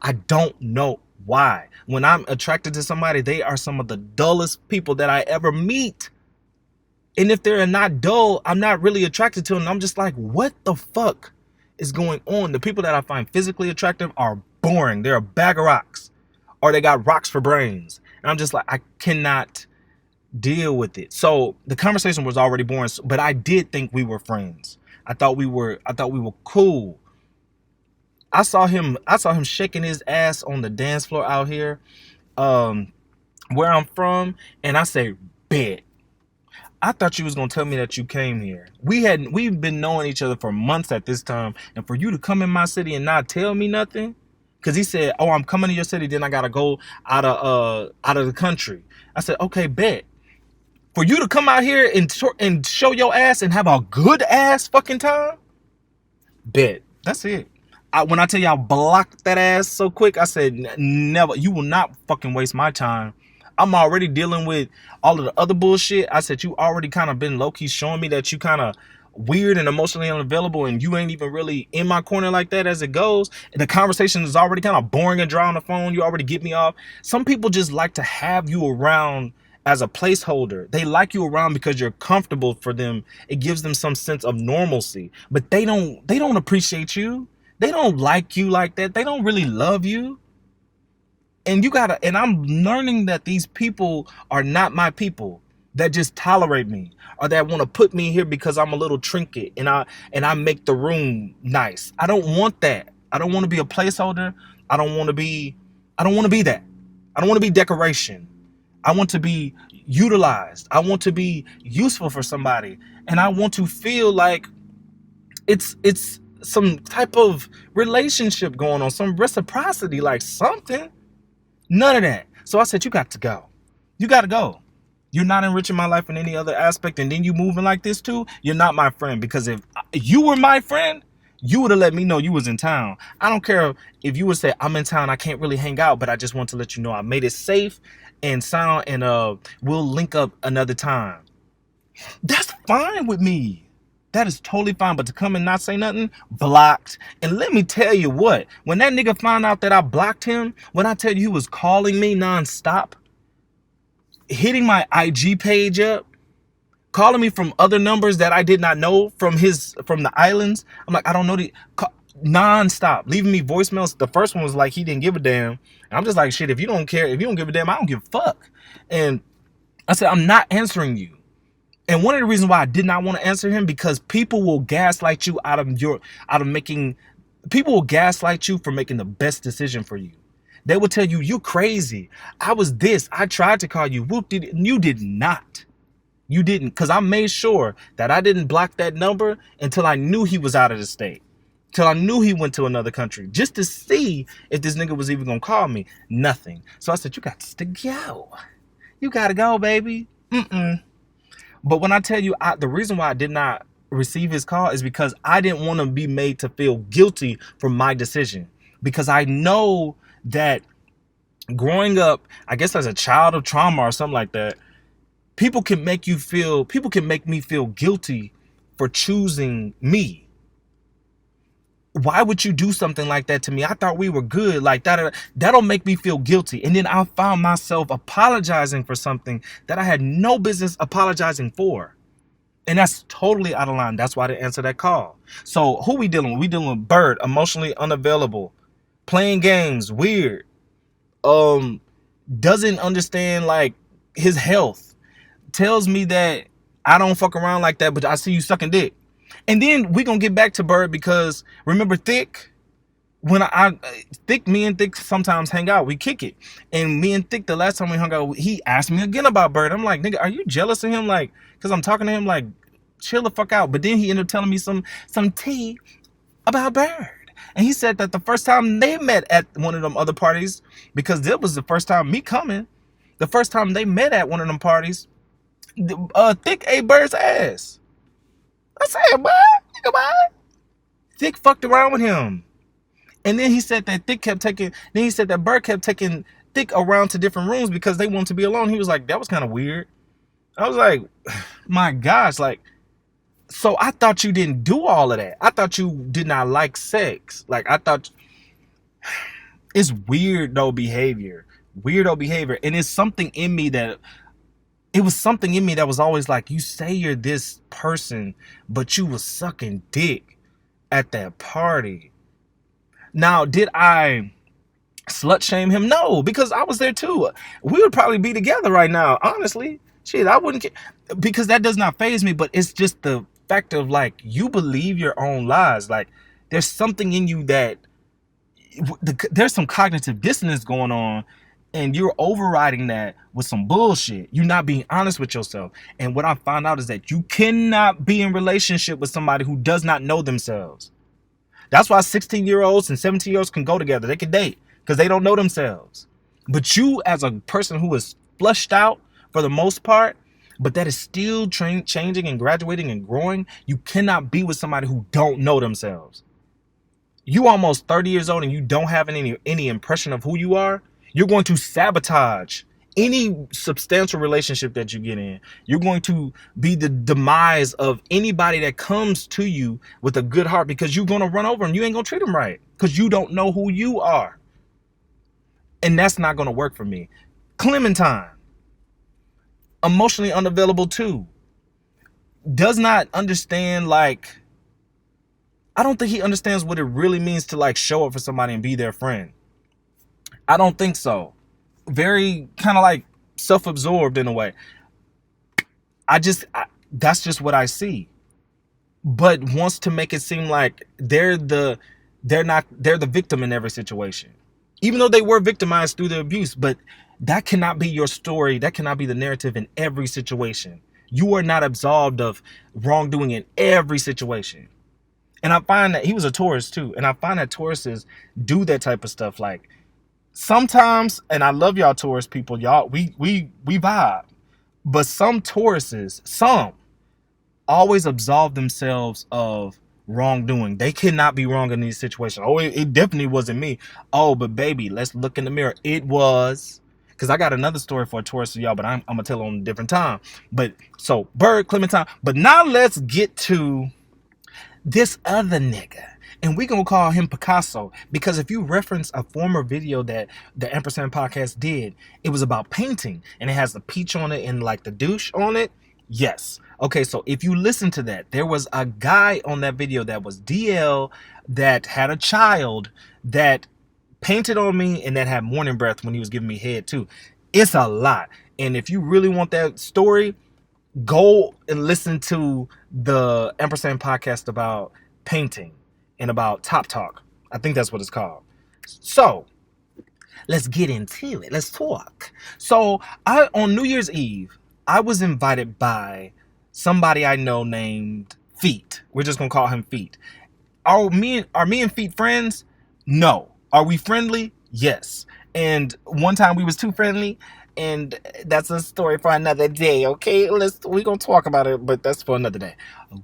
I don't know why. When I'm attracted to somebody, they are some of the dullest people that I ever meet. And if they're not dull, I'm not really attracted to them. I'm just like, what the fuck is going on? The people that I find physically attractive are boring. They're a bag of rocks, or they got rocks for brains. And I'm just like, I cannot deal with it. So the conversation was already boring, but I did think we were friends. I thought we were cool. I saw him shaking his ass on the dance floor out here, where I'm from, and I say, bet. I thought you was gonna tell me that you came here. We've been knowing each other for months at this time, and for you to come in my city and not tell me nothing, because he said, "Oh, I'm coming to your city, then I gotta go out of the country." I said, "Okay, bet." For you to come out here and show your ass and have a good ass fucking time, bet. That's it. When I tell you I blocked that ass so quick, I said, never. You will not fucking waste my time. I'm already dealing with all of the other bullshit. I said, you already kind of been low-key showing me that you kind of weird and emotionally unavailable, and you ain't even really in my corner like that as it goes. And the conversation is already kind of boring and dry on the phone. You already get me off. Some people just like to have you around as a placeholder. They like you around because you're comfortable for them. It gives them some sense of normalcy, but they don't appreciate you. They don't like you like that. They don't really love you. And I'm learning that these people are not my people, that just tolerate me, or that want to put me here because I'm a little trinket and I make the room nice. I don't want that. I don't want to be a placeholder. I don't want to be that. I don't want to be decoration. I want to be utilized. I want to be useful for somebody. And I want to feel like it's some type of relationship going on, some reciprocity, like something. None of that. So I said, you got to go. You got to go. You're not enriching my life in any other aspect. And then you moving like this too. You're not my friend. Because if you were my friend, you would have let me know you was in town. I don't care if you would say, I'm in town, I can't really hang out, but I just want to let you know I made it safe and sound, and we'll link up another time. That's fine with me. That is totally fine. But to come and not say nothing, blocked. And let me tell you what, when that nigga found out that I blocked him, when I tell you he was calling me nonstop, hitting my IG page up, calling me from other numbers that I did not know from the islands. I'm like, I don't know nonstop, leaving me voicemails. The first one was like he didn't give a damn. And I'm just like, shit, if you don't care, if you don't give a damn, I don't give a fuck. And I said, I'm not answering you. And one of the reasons why I did not want to answer him, because people will gaslight you people will gaslight you for making the best decision for you. They will tell you, you're crazy. I was this. I tried to call you. You did not. You didn't. Because I made sure that I didn't block that number until I knew he was out of the state. Till I knew he went to another country. Just to see if this nigga was even going to call me. Nothing. So I said, you got to go. You got to go, baby. But when I tell you, the reason why I did not receive his call is because I didn't want to be made to feel guilty for my decision. Because I know that growing up, I guess as a child of trauma or something like that, people can make me feel guilty for choosing me. Why would you do something like that to me? I thought we were good. Like that'll make me feel guilty. And then I found myself apologizing for something that I had no business apologizing for. And that's totally out of line. That's why I didn't answer that call. So who we dealing with? We dealing with Bird, emotionally unavailable, playing games, weird, doesn't understand like his health, tells me that I don't fuck around like that, but I see you sucking dick. And then we gonna get back to Bird because remember Thick? When me and Thick sometimes hang out, we kick it. And me and Thick, the last time we hung out, he asked me again about Bird. I'm like, nigga, are you jealous of him? Like, cause I'm talking to him like, chill the fuck out. But then he ended up telling me some tea about Bird. And he said that the first time they met at one of them other parties, because that was the first time me coming, the first time they met at one of them parties, Thick ate Bird's ass. I said, what? Nigga, what? Thick fucked around with him. And then he said that Bird kept taking Thick around to different rooms because they wanted to be alone. He was like, that was kind of weird. I was like, my gosh, like, so I thought you didn't do all of that. I thought you did not like sex. Like, I thought it's weirdo behavior. And it's something in me that was always like, you say you're this person, but you was sucking dick at that party. Now, did I slut shame him? No, because I was there too. We would probably be together right now, honestly. Shit, I wouldn't care, because that does not faze me, but it's just the fact of like, you believe your own lies. Like, there's something in you that there's some cognitive dissonance going on, and you're overriding that with some bullshit. You're not being honest with yourself. And what I found out is that you cannot be in relationship with somebody who does not know themselves. That's why 16-year-olds and 17-year-olds can go together. They can date because they don't know themselves. But you, as a person who is flushed out for the most part, but that is still changing and graduating and growing, you cannot be with somebody who don't know themselves. You almost 30 years old and you don't have any impression of who you are, you're going to sabotage any substantial relationship that you get in. You're going to be the demise of anybody that comes to you with a good heart, because you're going to run over them. You ain't going to treat them right because you don't know who you are. And that's not going to work for me. Clementine, emotionally unavailable too. Does not understand, like, I don't think he understands what it really means to like show up for somebody and be their friend. I don't think so. Very kind of like self-absorbed in a way. That's just what I see. But wants to make it seem like they're the victim in every situation. Even though they were victimized through the abuse, but that cannot be your story. That cannot be the narrative in every situation. You are not absolved of wrongdoing in every situation. And I find that he was a Taurus too. And I find that Tauruses do that type of stuff. Like, sometimes, and I love y'all Taurus people, y'all, we vibe. But some Tauruses, always absolve themselves of wrongdoing. They cannot be wrong in these situations. Oh, it definitely wasn't me. Oh, but baby, let's look in the mirror. It was. because I got another story for a tourist for y'all, but I'm gonna tell on a different time. But so Bird, Clementine. But now let's get to this other nigga. And we gonna call him Picasso, because if you reference a former video that the Ampersand podcast did, it was about painting, and it has the peach on it and like the douche on it. Yes. Okay, so if you listen to that, there was a guy on that video that was DL that had a child that painted on me and that had morning breath when he was giving me head too. It's a lot. And if you really want that story, go and listen to the Ampersand podcast about painting and about Top Talk. I think that's what it's called. So let's get into it. Let's talk. So on New Year's Eve, I was invited by somebody I know named Feet. We're just gonna call him Feet. Are me and Feet friends? No. Are we friendly? Yes. And one time we was too friendly, and that's a story for another day, okay? We're gonna talk about it, but that's for another day.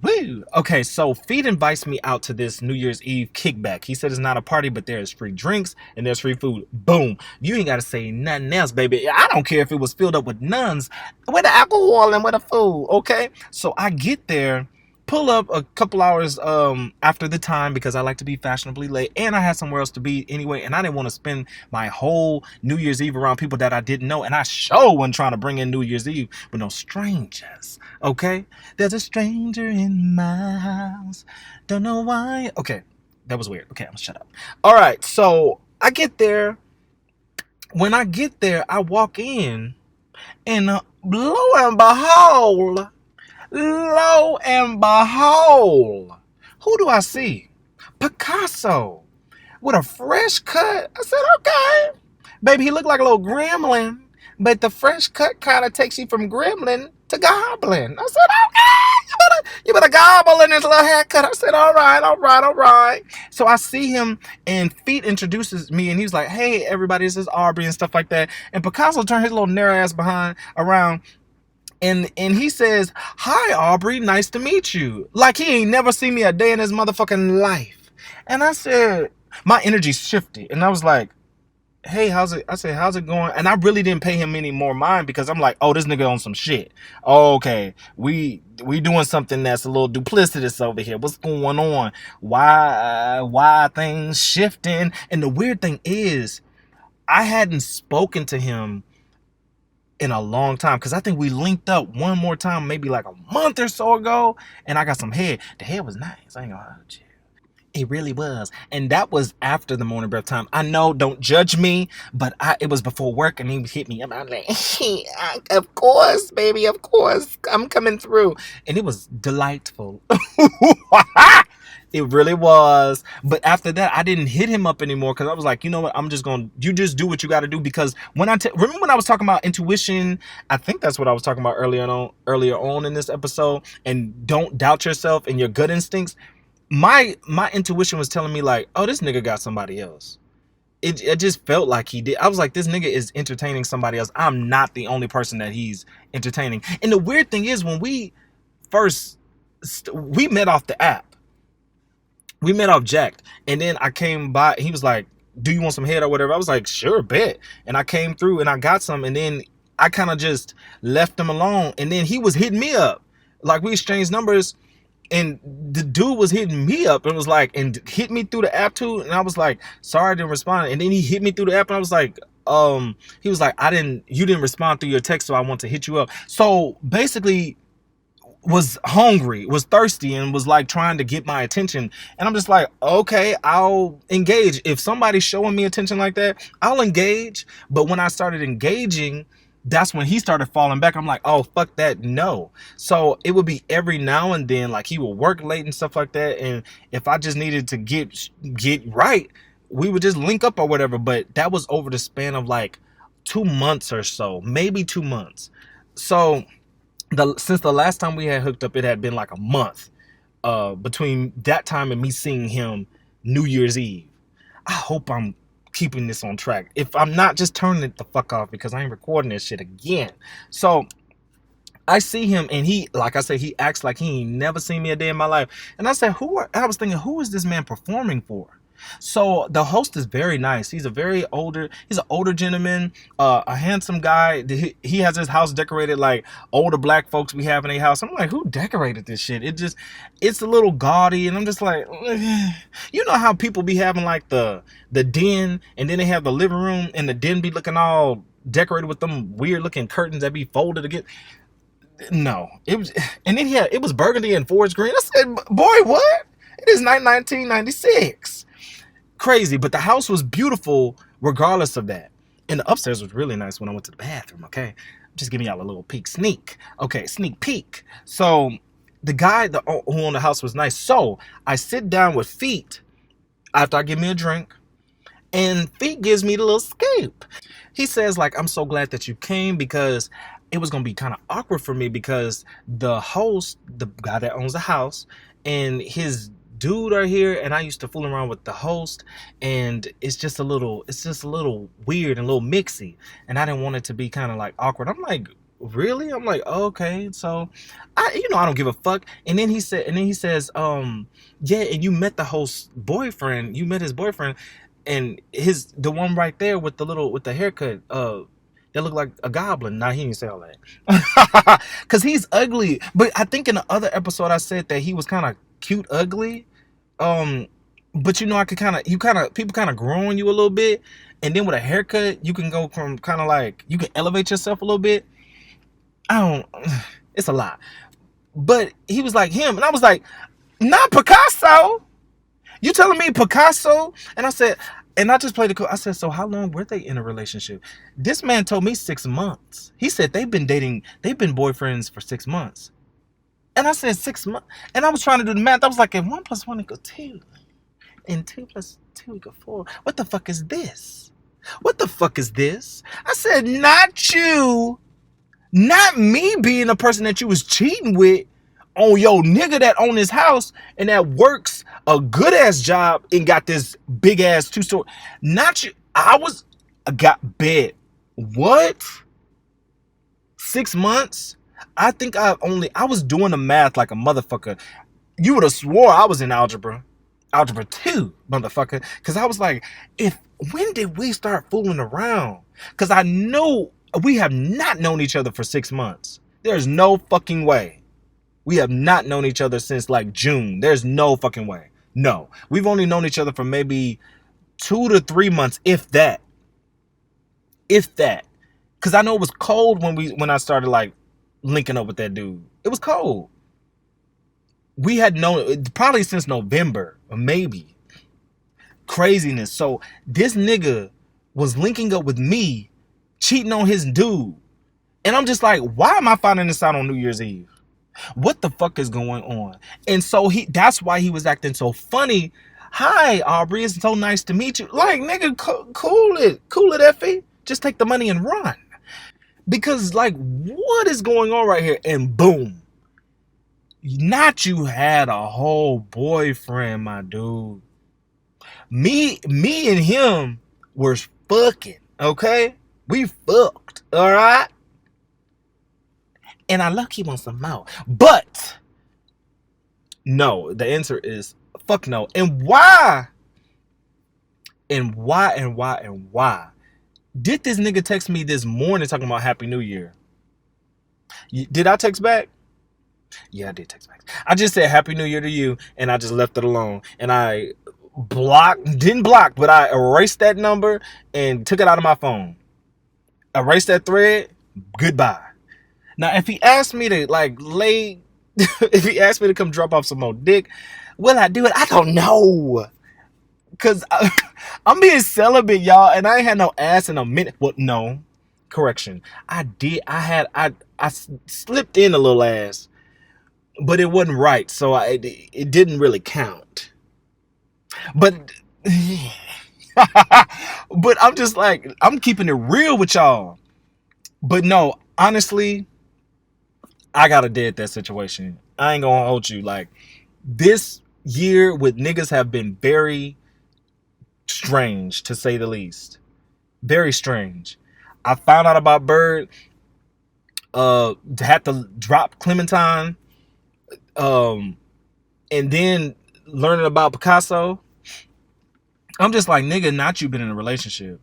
Woo! Okay, so Feet invites me out to this New Year's Eve kickback. He said it's not a party, but there's free drinks and there's free food. Boom. You ain't gotta say nothing else, baby. I don't care if it was filled up with nuns, with the alcohol and with the food, okay? So I get there, pull up a couple hours after the time, because I like to be fashionably late, and I had somewhere else to be anyway, and I didn't want to spend my whole New Year's Eve around people that I didn't know, and I sure wasn't trying to bring in New Year's Eve with no strangers, okay? There's a stranger in my house, don't know why. Okay, that was weird. Okay, I'm gonna shut up. All right, so I get there. When I get there, I walk in, and lo and behold, who do I see? Picasso with a fresh cut. I said, okay. Baby, he looked like a little gremlin, but the fresh cut kind of takes you from gremlin to goblin. I said, okay, you better gobble in this little haircut. I said, all right. So I see him, and Feet introduces me, and he was like, hey, everybody, this is Aubrey and stuff like that. And Picasso turned his little narrow ass around, and he says, hi, Aubrey, nice to meet you. Like he ain't never seen me a day in his motherfucking life. And I said, my energy shifted, and I was like, hey, how's it? I said, how's it going? And I really didn't pay him any more mind, because I'm like, oh, this nigga on some shit. Okay, we doing something that's a little duplicitous over here. What's going on? Why things shifting? And the weird thing is, I hadn't spoken to him in a long time, because I think we linked up one more time maybe like a month or so ago, and I got some head. The head was nice, I ain't gonna hold you. It really was. And that was after the morning breath time. I know, don't judge me, but it was before work, and he hit me up. I'm like, of course, baby, of course, I'm coming through. And it was delightful. It really was. But after that, I didn't hit him up anymore, because I was like, you know what? You just do what you got to do. Because remember when I was talking about intuition? I think that's what I was talking about earlier on in this episode. And don't doubt yourself and your gut instincts. My intuition was telling me like, oh, this nigga got somebody else. It just felt like he did. I was like, this nigga is entertaining somebody else. I'm not the only person that he's entertaining. And the weird thing is, when we first we met off the app. We met off Jacked, and then I came by. He was like, do you want some head or whatever? I was like, sure, bet. And I came through and I got some, and then I kind of just left him alone. And then he was hitting me up. Like, we exchanged numbers, and the dude was hitting me up and was like, and hit me through the app too. And I was like, sorry, I didn't respond. And then he hit me through the app, and I was like, he was like, you didn't respond through your text, so I want to hit you up. So basically, was hungry, was thirsty, and was like trying to get my attention. And I'm just like, okay, I'll engage. If somebody's showing me attention like that, I'll engage. But when I started engaging, that's when he started falling back. I'm like, oh, fuck that, no. So it would be every now and then, like he would work late and stuff like that. And if I just needed to get right, we would just link up or whatever. But that was over the span of like 2 months or so, maybe 2 months. So since the last time we had hooked up, it had been like a month between that time and me seeing him New Year's Eve. I hope I'm keeping this on track. If I'm not, just turning it the fuck off, because I ain't recording this shit again. So I see him, and he, like I said, he acts like he ain't never seen me a day in my life. And I said, I was thinking, who is this man performing for? So the host is very nice. He's an older gentleman, a handsome guy. He has his house decorated like older black folks we have in a house. I'm like, who decorated this shit? It's a little gaudy, and I'm just like, you know how people be having like the den, and then they have the living room, and the den be looking all decorated with them weird looking curtains that be folded again. No, it was, and then it was burgundy and forest green. I said, boy, what? It is 1996. Crazy, but the house was beautiful regardless of that. And the upstairs was really nice when I went to the bathroom, okay? Just giving y'all a little sneak peek. So the guy who owned the house was nice. So I sit down with Feet after I give me a drink, and Feet gives me the little scoop. He says, like, I'm so glad that you came because it was going to be kind of awkward for me because the host, the guy that owns the house, and his dude are here, and I used to fool around with the host, and it's just a little weird and a little mixy, and I didn't want it to be kind of like awkward. I'm like, really? I'm like, okay. So I don't give a fuck. And then he says, yeah, and you met the host's boyfriend. You met his boyfriend, and the one right there with the haircut, that looked like a goblin. Nah, he didn't say all that. Cause he's ugly. But I think in the other episode I said that he was kind of cute ugly. But I could people kind of grow on you a little bit, and then with a haircut you can go from kind of like, you can elevate yourself a little bit. It's a lot. But he was like him, and I was like, not Picasso. You telling me Picasso? And I just played the cool. I said, so how long were they in a relationship? This man told me 6 months. He said they've been boyfriends for 6 months. And I said 6 months. And I was trying to do the math. I was like, and 1 + 1 = 2. And 2 + 2 = 4. What the fuck is this? What the fuck is this? I said, not you. Not me being a person that you was cheating with on your nigga that own his house and that works a good ass job and got this big ass 2-story. Not you. I got bed. What? 6 months? I think I was doing the math like a motherfucker. You would have swore I was in algebra 2, motherfucker. Cause I was like, when did we start fooling around? Cause I know we have not known each other for 6 months. There's no fucking way. We have not known each other since like June. There's no fucking way. No. We've only known each other for maybe 2 to 3 months, if that. If that. Cause I know it was cold when I started like linking up with that dude. It was cold. We had known it probably since November, or maybe. Craziness. So this nigga was linking up with me, cheating on his dude. And I'm just like, why am I finding this out on New Year's Eve? What the fuck is going on? And so that's why he was acting so funny. Hi, Aubrey, it's so nice to meet you. Like, nigga, cool it, Effie. Just take the money and run. Because, like, what is going on right here? And boom. Not you had a whole boyfriend, my dude. Me and him were fucking, okay? We fucked, all right? And I lucky want some more. But no, the answer is fuck no. And why? And why? Did this nigga text me this morning talking about Happy New Year? Did I text back? Yeah, I did text back. I just said Happy New Year to you, and I just left it alone. And I didn't block, but I erased that number and took it out of my phone. Erased that thread, goodbye. Now, if he asked me to if he asked me to come drop off some more dick, will I do it? I don't know. Cause I'm being celibate, y'all, and I ain't had no ass in a minute. Well, no, correction. I did. I slipped in a little ass, but it wasn't right, so it didn't really count. But but I'm just like, I'm keeping it real with y'all. But no, honestly, I gotta dead that situation. I ain't gonna hold you. Like, this year with niggas have been very strange, to say the least. Very strange. I found out about Bird. Had to drop Clementine. And then learning about Picasso. I'm just like, nigga, not you been in a relationship.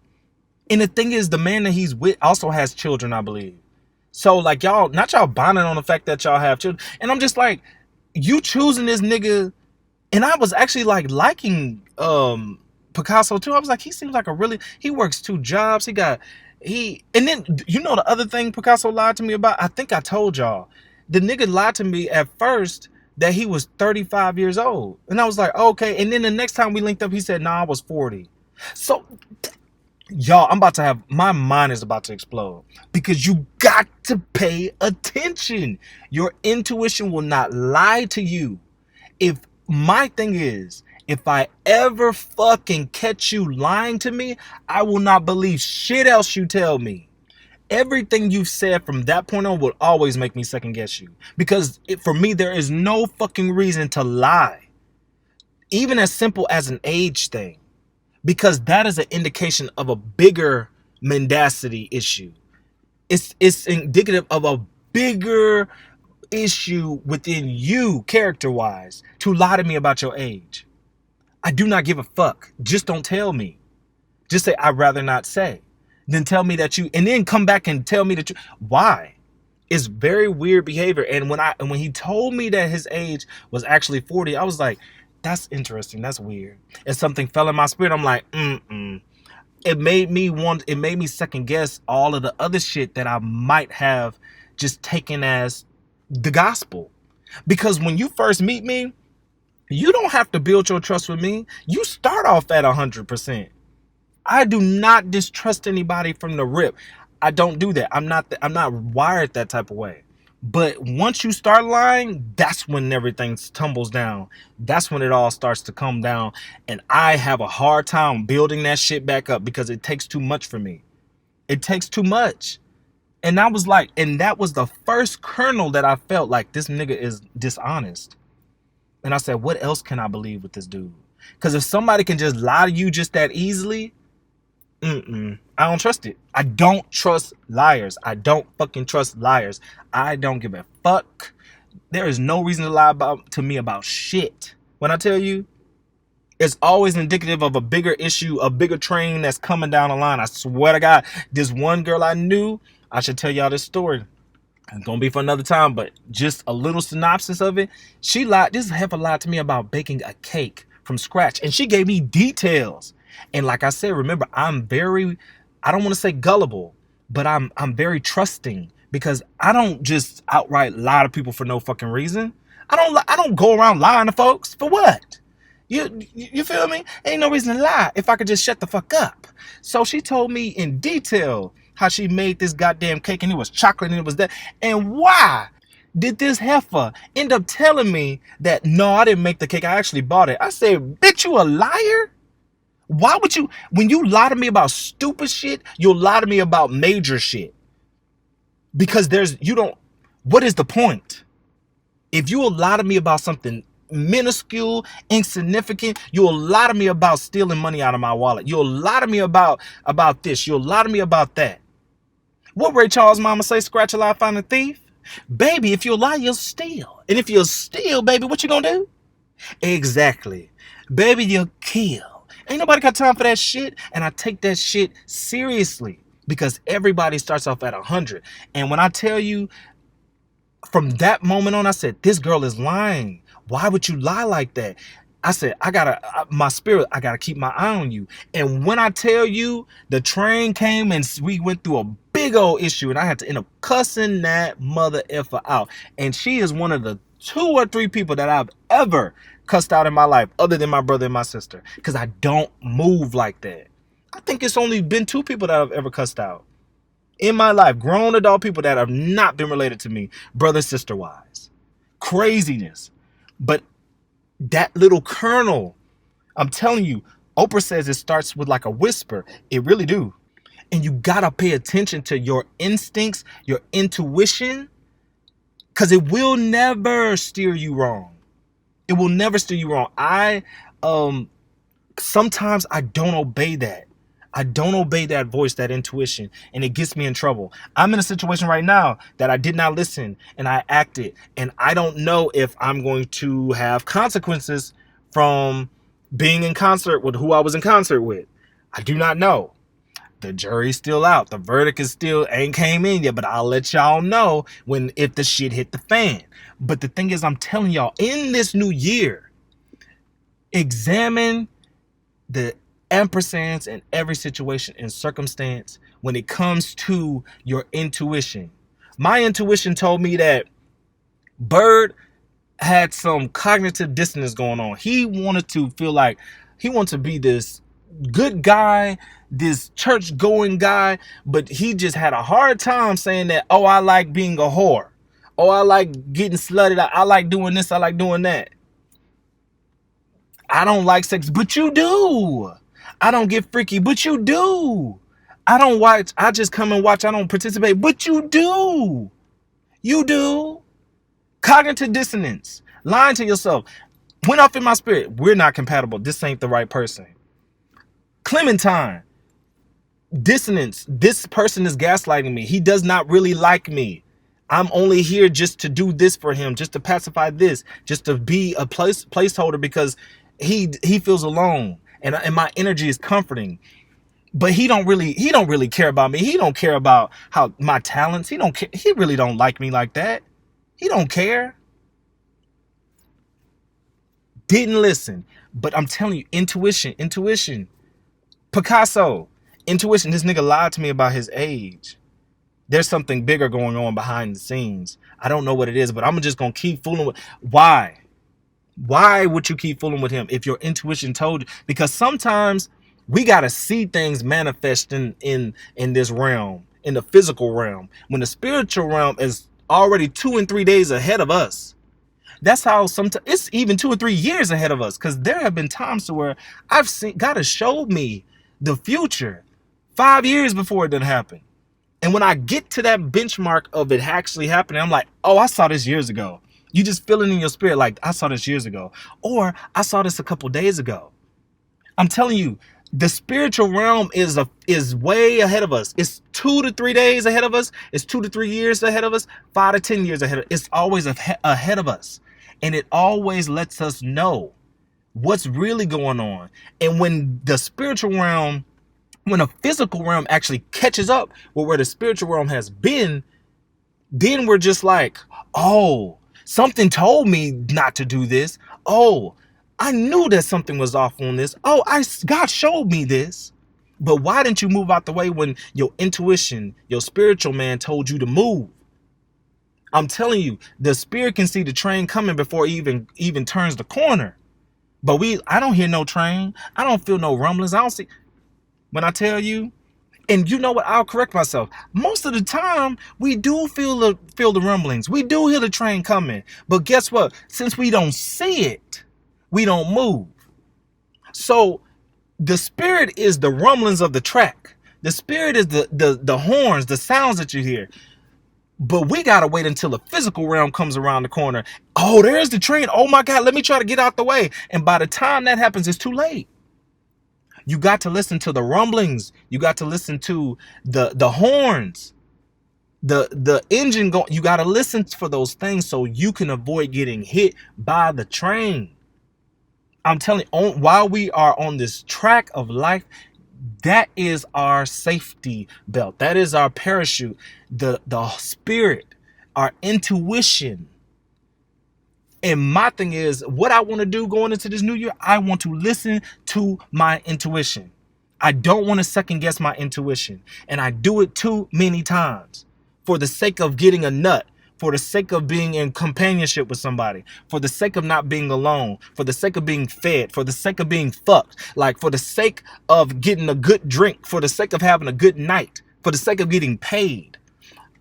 And the thing is, the man that he's with also has children, I believe. So like y'all, not y'all bonding on the fact that y'all have children. And I'm just like, you choosing this nigga. And I was actually like liking Picasso too. I was like, he seems like he works 2 jobs. And then you know the other thing Picasso lied to me about? I think I told y'all. The nigga lied to me at first that he was 35 years old. And I was like, okay. And then the next time we linked up, he said, nah, I was 40. So y'all, my mind is about to explode because you got to pay attention. Your intuition will not lie to you. If my thing is, if I ever fucking catch you lying to me, I will not believe shit else you tell me. Everything you've said from that point on will always make me second guess you. Because for me, there is no fucking reason to lie. Even as simple as an age thing. Because that is an indication of a bigger mendacity issue. It's indicative of a bigger issue within you, character-wise, to lie to me about your age. I do not give a fuck. Just don't tell me. Just say, I'd rather not say. Then tell me that and then come back and tell me that why? It's very weird behavior. And when he told me that his age was actually 40, I was like, that's interesting. That's weird. And something fell in my spirit. I'm like, It made me second guess all of the other shit that I might have just taken as the gospel. Because when you first meet me, you don't have to build your trust with me. You start off at 100%. I do not distrust anybody from the rip. I don't do that. I'm not wired that type of way. But once you start lying, that's when everything tumbles down. That's when it all starts to come down. And I have a hard time building that shit back up because it takes too much for me. It takes too much. And I was like, and that was the first kernel that I felt like this nigga is dishonest. And I said, what else can I believe with this dude? Because if somebody can just lie to you just that easily, I don't trust it. I don't trust liars. I don't fucking trust liars. I don't give a fuck. There is no reason to lie to me about shit. When I tell you, it's always indicative of a bigger issue, a bigger train that's coming down the line. I swear to God, this one girl I knew, I should tell y'all this story. It's gonna be for another time, but just a little synopsis of it. This heifer lied to me about baking a cake from scratch, and she gave me details. And like I said, remember, I don't want to say gullible, but I'm very trusting because I don't just outright lie to people for no fucking reason. I don't go around lying to folks for what? You feel me? Ain't no reason to lie if I could just shut the fuck up. So she told me in detail how she made this goddamn cake, and it was chocolate and it was that. And why did this heifer end up telling me that, no, I didn't make the cake, I actually bought it? I said, bitch, you a liar? Why would you, when you lie to me about stupid shit, you'll lie to me about major shit? Because what is the point? If you will lie to me about something minuscule, insignificant, you'll lie to me about stealing money out of my wallet. You'll lie to me about this. You'll lie to me about that. What Ray Charles' mama say, scratch a lie, find a thief? Baby, if you lie, you'll steal. And if you'll steal, baby, what you gonna do? Exactly. Baby, you'll kill. Ain't nobody got time for that shit. And I take that shit seriously because everybody starts off at 100. And when I tell you, from that moment on, I said, this girl is lying. Why would you lie like that? I said, I gotta keep my eye on you. And when I tell you, the train came and we went through a big old issue and I had to end up cussing that mother effer out. And she is one of the 2 or 3 people that I've ever cussed out in my life, other than my brother and my sister, because I don't move like that. I think it's only been 2 people that I've ever cussed out in my life, grown adult people that have not been related to me, brother, sister wise. Craziness. But that little kernel, I'm telling you, Oprah says it starts with like a whisper. It really do. And you gotta pay attention to your instincts, your intuition, because it will never steer you wrong. It will never steer you wrong. Sometimes I don't obey that. I don't obey that voice, that intuition, and it gets me in trouble. I'm in a situation right now that I did not listen and I acted, and I don't know if I'm going to have consequences from being in concert with who I was in concert with. I do not know. The jury's still out. The verdict is still ain't came in yet, but I'll let y'all know if the shit hit the fan. But the thing is, I'm telling y'all, in this new year, examine the ampersands in every situation and circumstance when it comes to your intuition. My intuition told me that Bird had some cognitive dissonance going on. He wanted to feel like he wanted to be this good guy, this church going guy, but he just had a hard time saying that, oh, I like being a whore. Oh, I like getting slutted. I like doing this. I like doing that. I don't like sex, but you do. I don't get freaky, but you do. I don't watch. I just come and watch. I don't participate, but you do. You do. Cognitive dissonance. Lying to yourself. Went off in my spirit. We're not compatible. This ain't the right person. Clementine. Dissonance. This person is gaslighting me. He does not really like me. I'm only here just to do this for him, just to pacify this, just to be a placeholder because he feels alone and my energy is comforting. But he don't really care about me. He don't care about how my talents. He don't care. He really don't like me like that. He don't care. Didn't listen. But I'm telling you, intuition. Picasso, intuition. This nigga lied to me about his age. There's something bigger going on behind the scenes. I don't know what it is, but I'm just going to keep fooling with. Why? Why would you keep fooling with him if your intuition told you? Because sometimes we got to see things manifest in this realm, in the physical realm, when the spiritual realm is already 2 and 3 days ahead of us. That's how sometimes it's even 2 or 3 years ahead of us. Because there have been times to where I've seen God has showed me the future 5 years before it didn't happen. And when I get to that benchmark of it actually happening, I'm like, oh, I saw this years ago. You just feel it in your spirit like, I saw this years ago. Or I saw this a couple days ago. I'm telling you, the spiritual realm is way ahead of us. It's 2 to 3 days ahead of us. It's 2 to 3 years ahead of us. 5 to 10 years ahead of us. It's always ahead of us. And it always lets us know what's really going on. And when the spiritual realm, when a physical realm actually catches up with where the spiritual realm has been, then we're just like, oh, something told me not to do this. Oh, I knew that something was off on this. Oh, God showed me this. But why didn't you move out the way when your intuition, your spiritual man told you to move? I'm telling you, the spirit can see the train coming before it even turns the corner. But I don't hear no train. I don't feel no rumblings. I don't see. When I tell you, and you know what, I'll correct myself. Most of the time, we do feel the rumblings. We do hear the train coming. But guess what? Since we don't see it, we don't move. So the spirit is the rumblings of the track. The spirit is the horns, the sounds that you hear. But we got to wait until the physical realm comes around the corner. Oh, there's the train. Oh my God, let me try to get out the way. And by the time that happens, it's too late. You got to listen to the rumblings. You got to listen to the horns, the engine going. You got to listen for those things so you can avoid getting hit by the train. I'm telling you, while we are on this track of life, that is our safety belt. That is our parachute. The spirit, our intuition. And my thing is, what I want to do going into this new year, I want to listen to my intuition. I don't want to second guess my intuition. And I do it too many times for the sake of getting a nut, for the sake of being in companionship with somebody, for the sake of not being alone, for the sake of being fed, for the sake of being fucked, like for the sake of getting a good drink, for the sake of having a good night, for the sake of getting paid.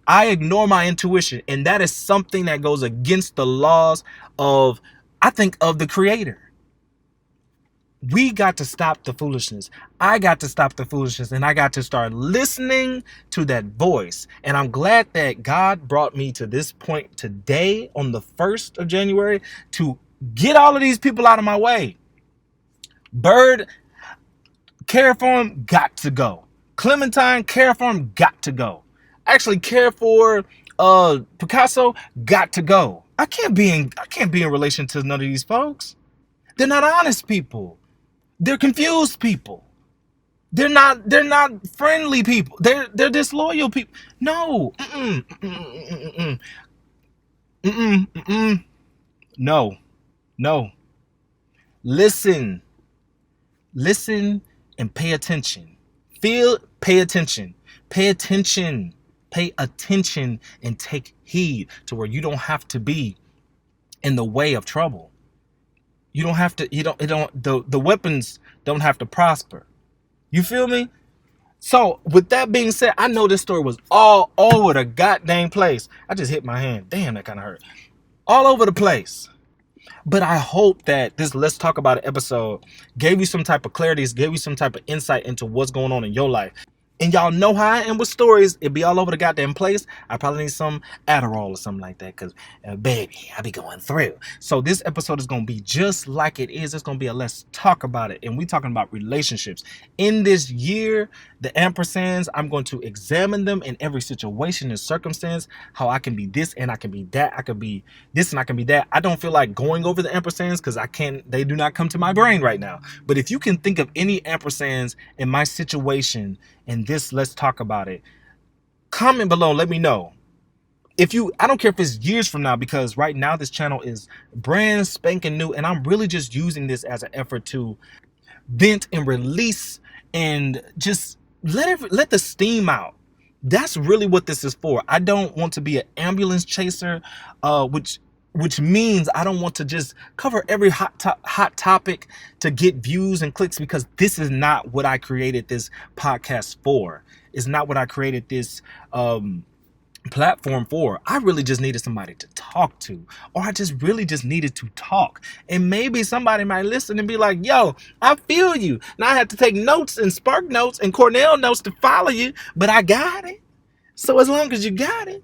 I ignore my intuition, and that is something that goes against the laws of, I think, of the Creator. We got to stop the foolishness. I got to stop the foolishness, and I got to start listening to that voice. And I'm glad that God brought me to this point today on the 1st of January to get all of these people out of my way. Bird, care for him, got to go. Clementine, care for him, got to go. Actually care for Picasso, got to go. I can't be in relation to none of these folks. They're not honest people. They're confused people. They're not friendly people. They're disloyal people. No. Mm-mm, mm-mm, mm-mm, mm-mm, mm-mm. No. No. Listen. Listen and pay attention. Pay attention. Pay attention. Pay attention and take heed to where you don't have to be in the way of trouble. You don't have to, the weapons don't have to prosper. You feel me? So with that being said, I know this story was all over the goddamn place. I just hit my hand. Damn, that kind of hurt. All over the place. But I hope that this Let's Talk About It episode gave you some type of clarity, gave you some type of insight into what's going on in your life. And y'all know how I am with stories. It be all over the goddamn place. I probably need some Adderall or something like that because, baby, I be going through. So this episode is going to be just like it is. It's going to be a Let's Talk About It. And we talking about relationships. In this year, the ampersands, I'm going to examine them in every situation and circumstance, how I can be this and I can be that. I could be this and I can be that. I don't feel like going over the ampersands because they do not come to my brain right now. But if you can think of any ampersands in my situation, and this Let's Talk About It, comment below, let me know. I don't care if it's years from now, because right now this channel is brand spanking new and I'm really just using this as an effort to vent and release and just let the steam out. That's really what this is for. I don't want to be an ambulance chaser, which means I don't want to just cover every hot topic to get views and clicks, because this is not what I created this podcast for. It's not what I created this platform for. I really just needed somebody to talk to, or I just really just needed to talk. And maybe somebody might listen and be like, yo, I feel you. Now I have to take notes and Spark notes and Cornell notes to follow you, but I got it. So as long as you got it,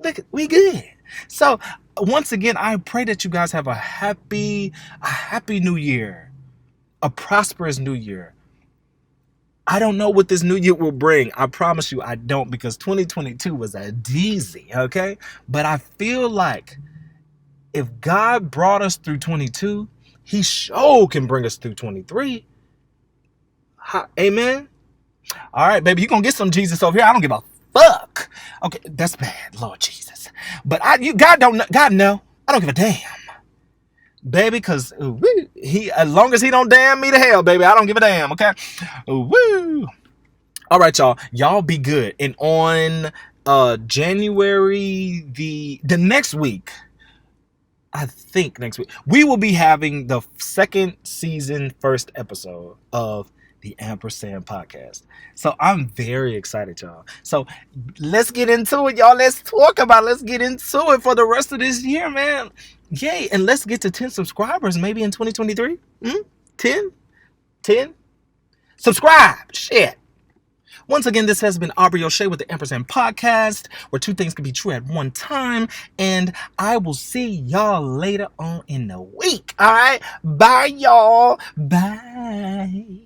look, we good. So once again, I pray that you guys have a happy new year, a prosperous new year. I don't know what this new year will bring. I promise you I don't, because 2022 was a doozy, okay? But I feel like if God brought us through 22, he sure can bring us through 23. Amen? All right, baby, you're going to get some Jesus over here. I don't give a fuck. Okay, that's bad, Lord Jesus. But God know. I don't give a damn. Baby, because as long as he don't damn me to hell, baby, I don't give a damn, okay? Woo! All right, y'all be good. And on January the next week, I think next week, we will be having the second season, first episode of the Ampersand podcast. So I'm very excited, y'all. So let's get into it, y'all. Let's talk about it. Let's get into it for the rest of this year, man. Yay. And let's get to 10 subscribers maybe in 2023. 10? Subscribe. Shit. Once again, this has been Aubrey O'Shea with the Ampersand podcast, where two things can be true at one time. And I will see y'all later on in the week. All right. Bye, y'all. Bye.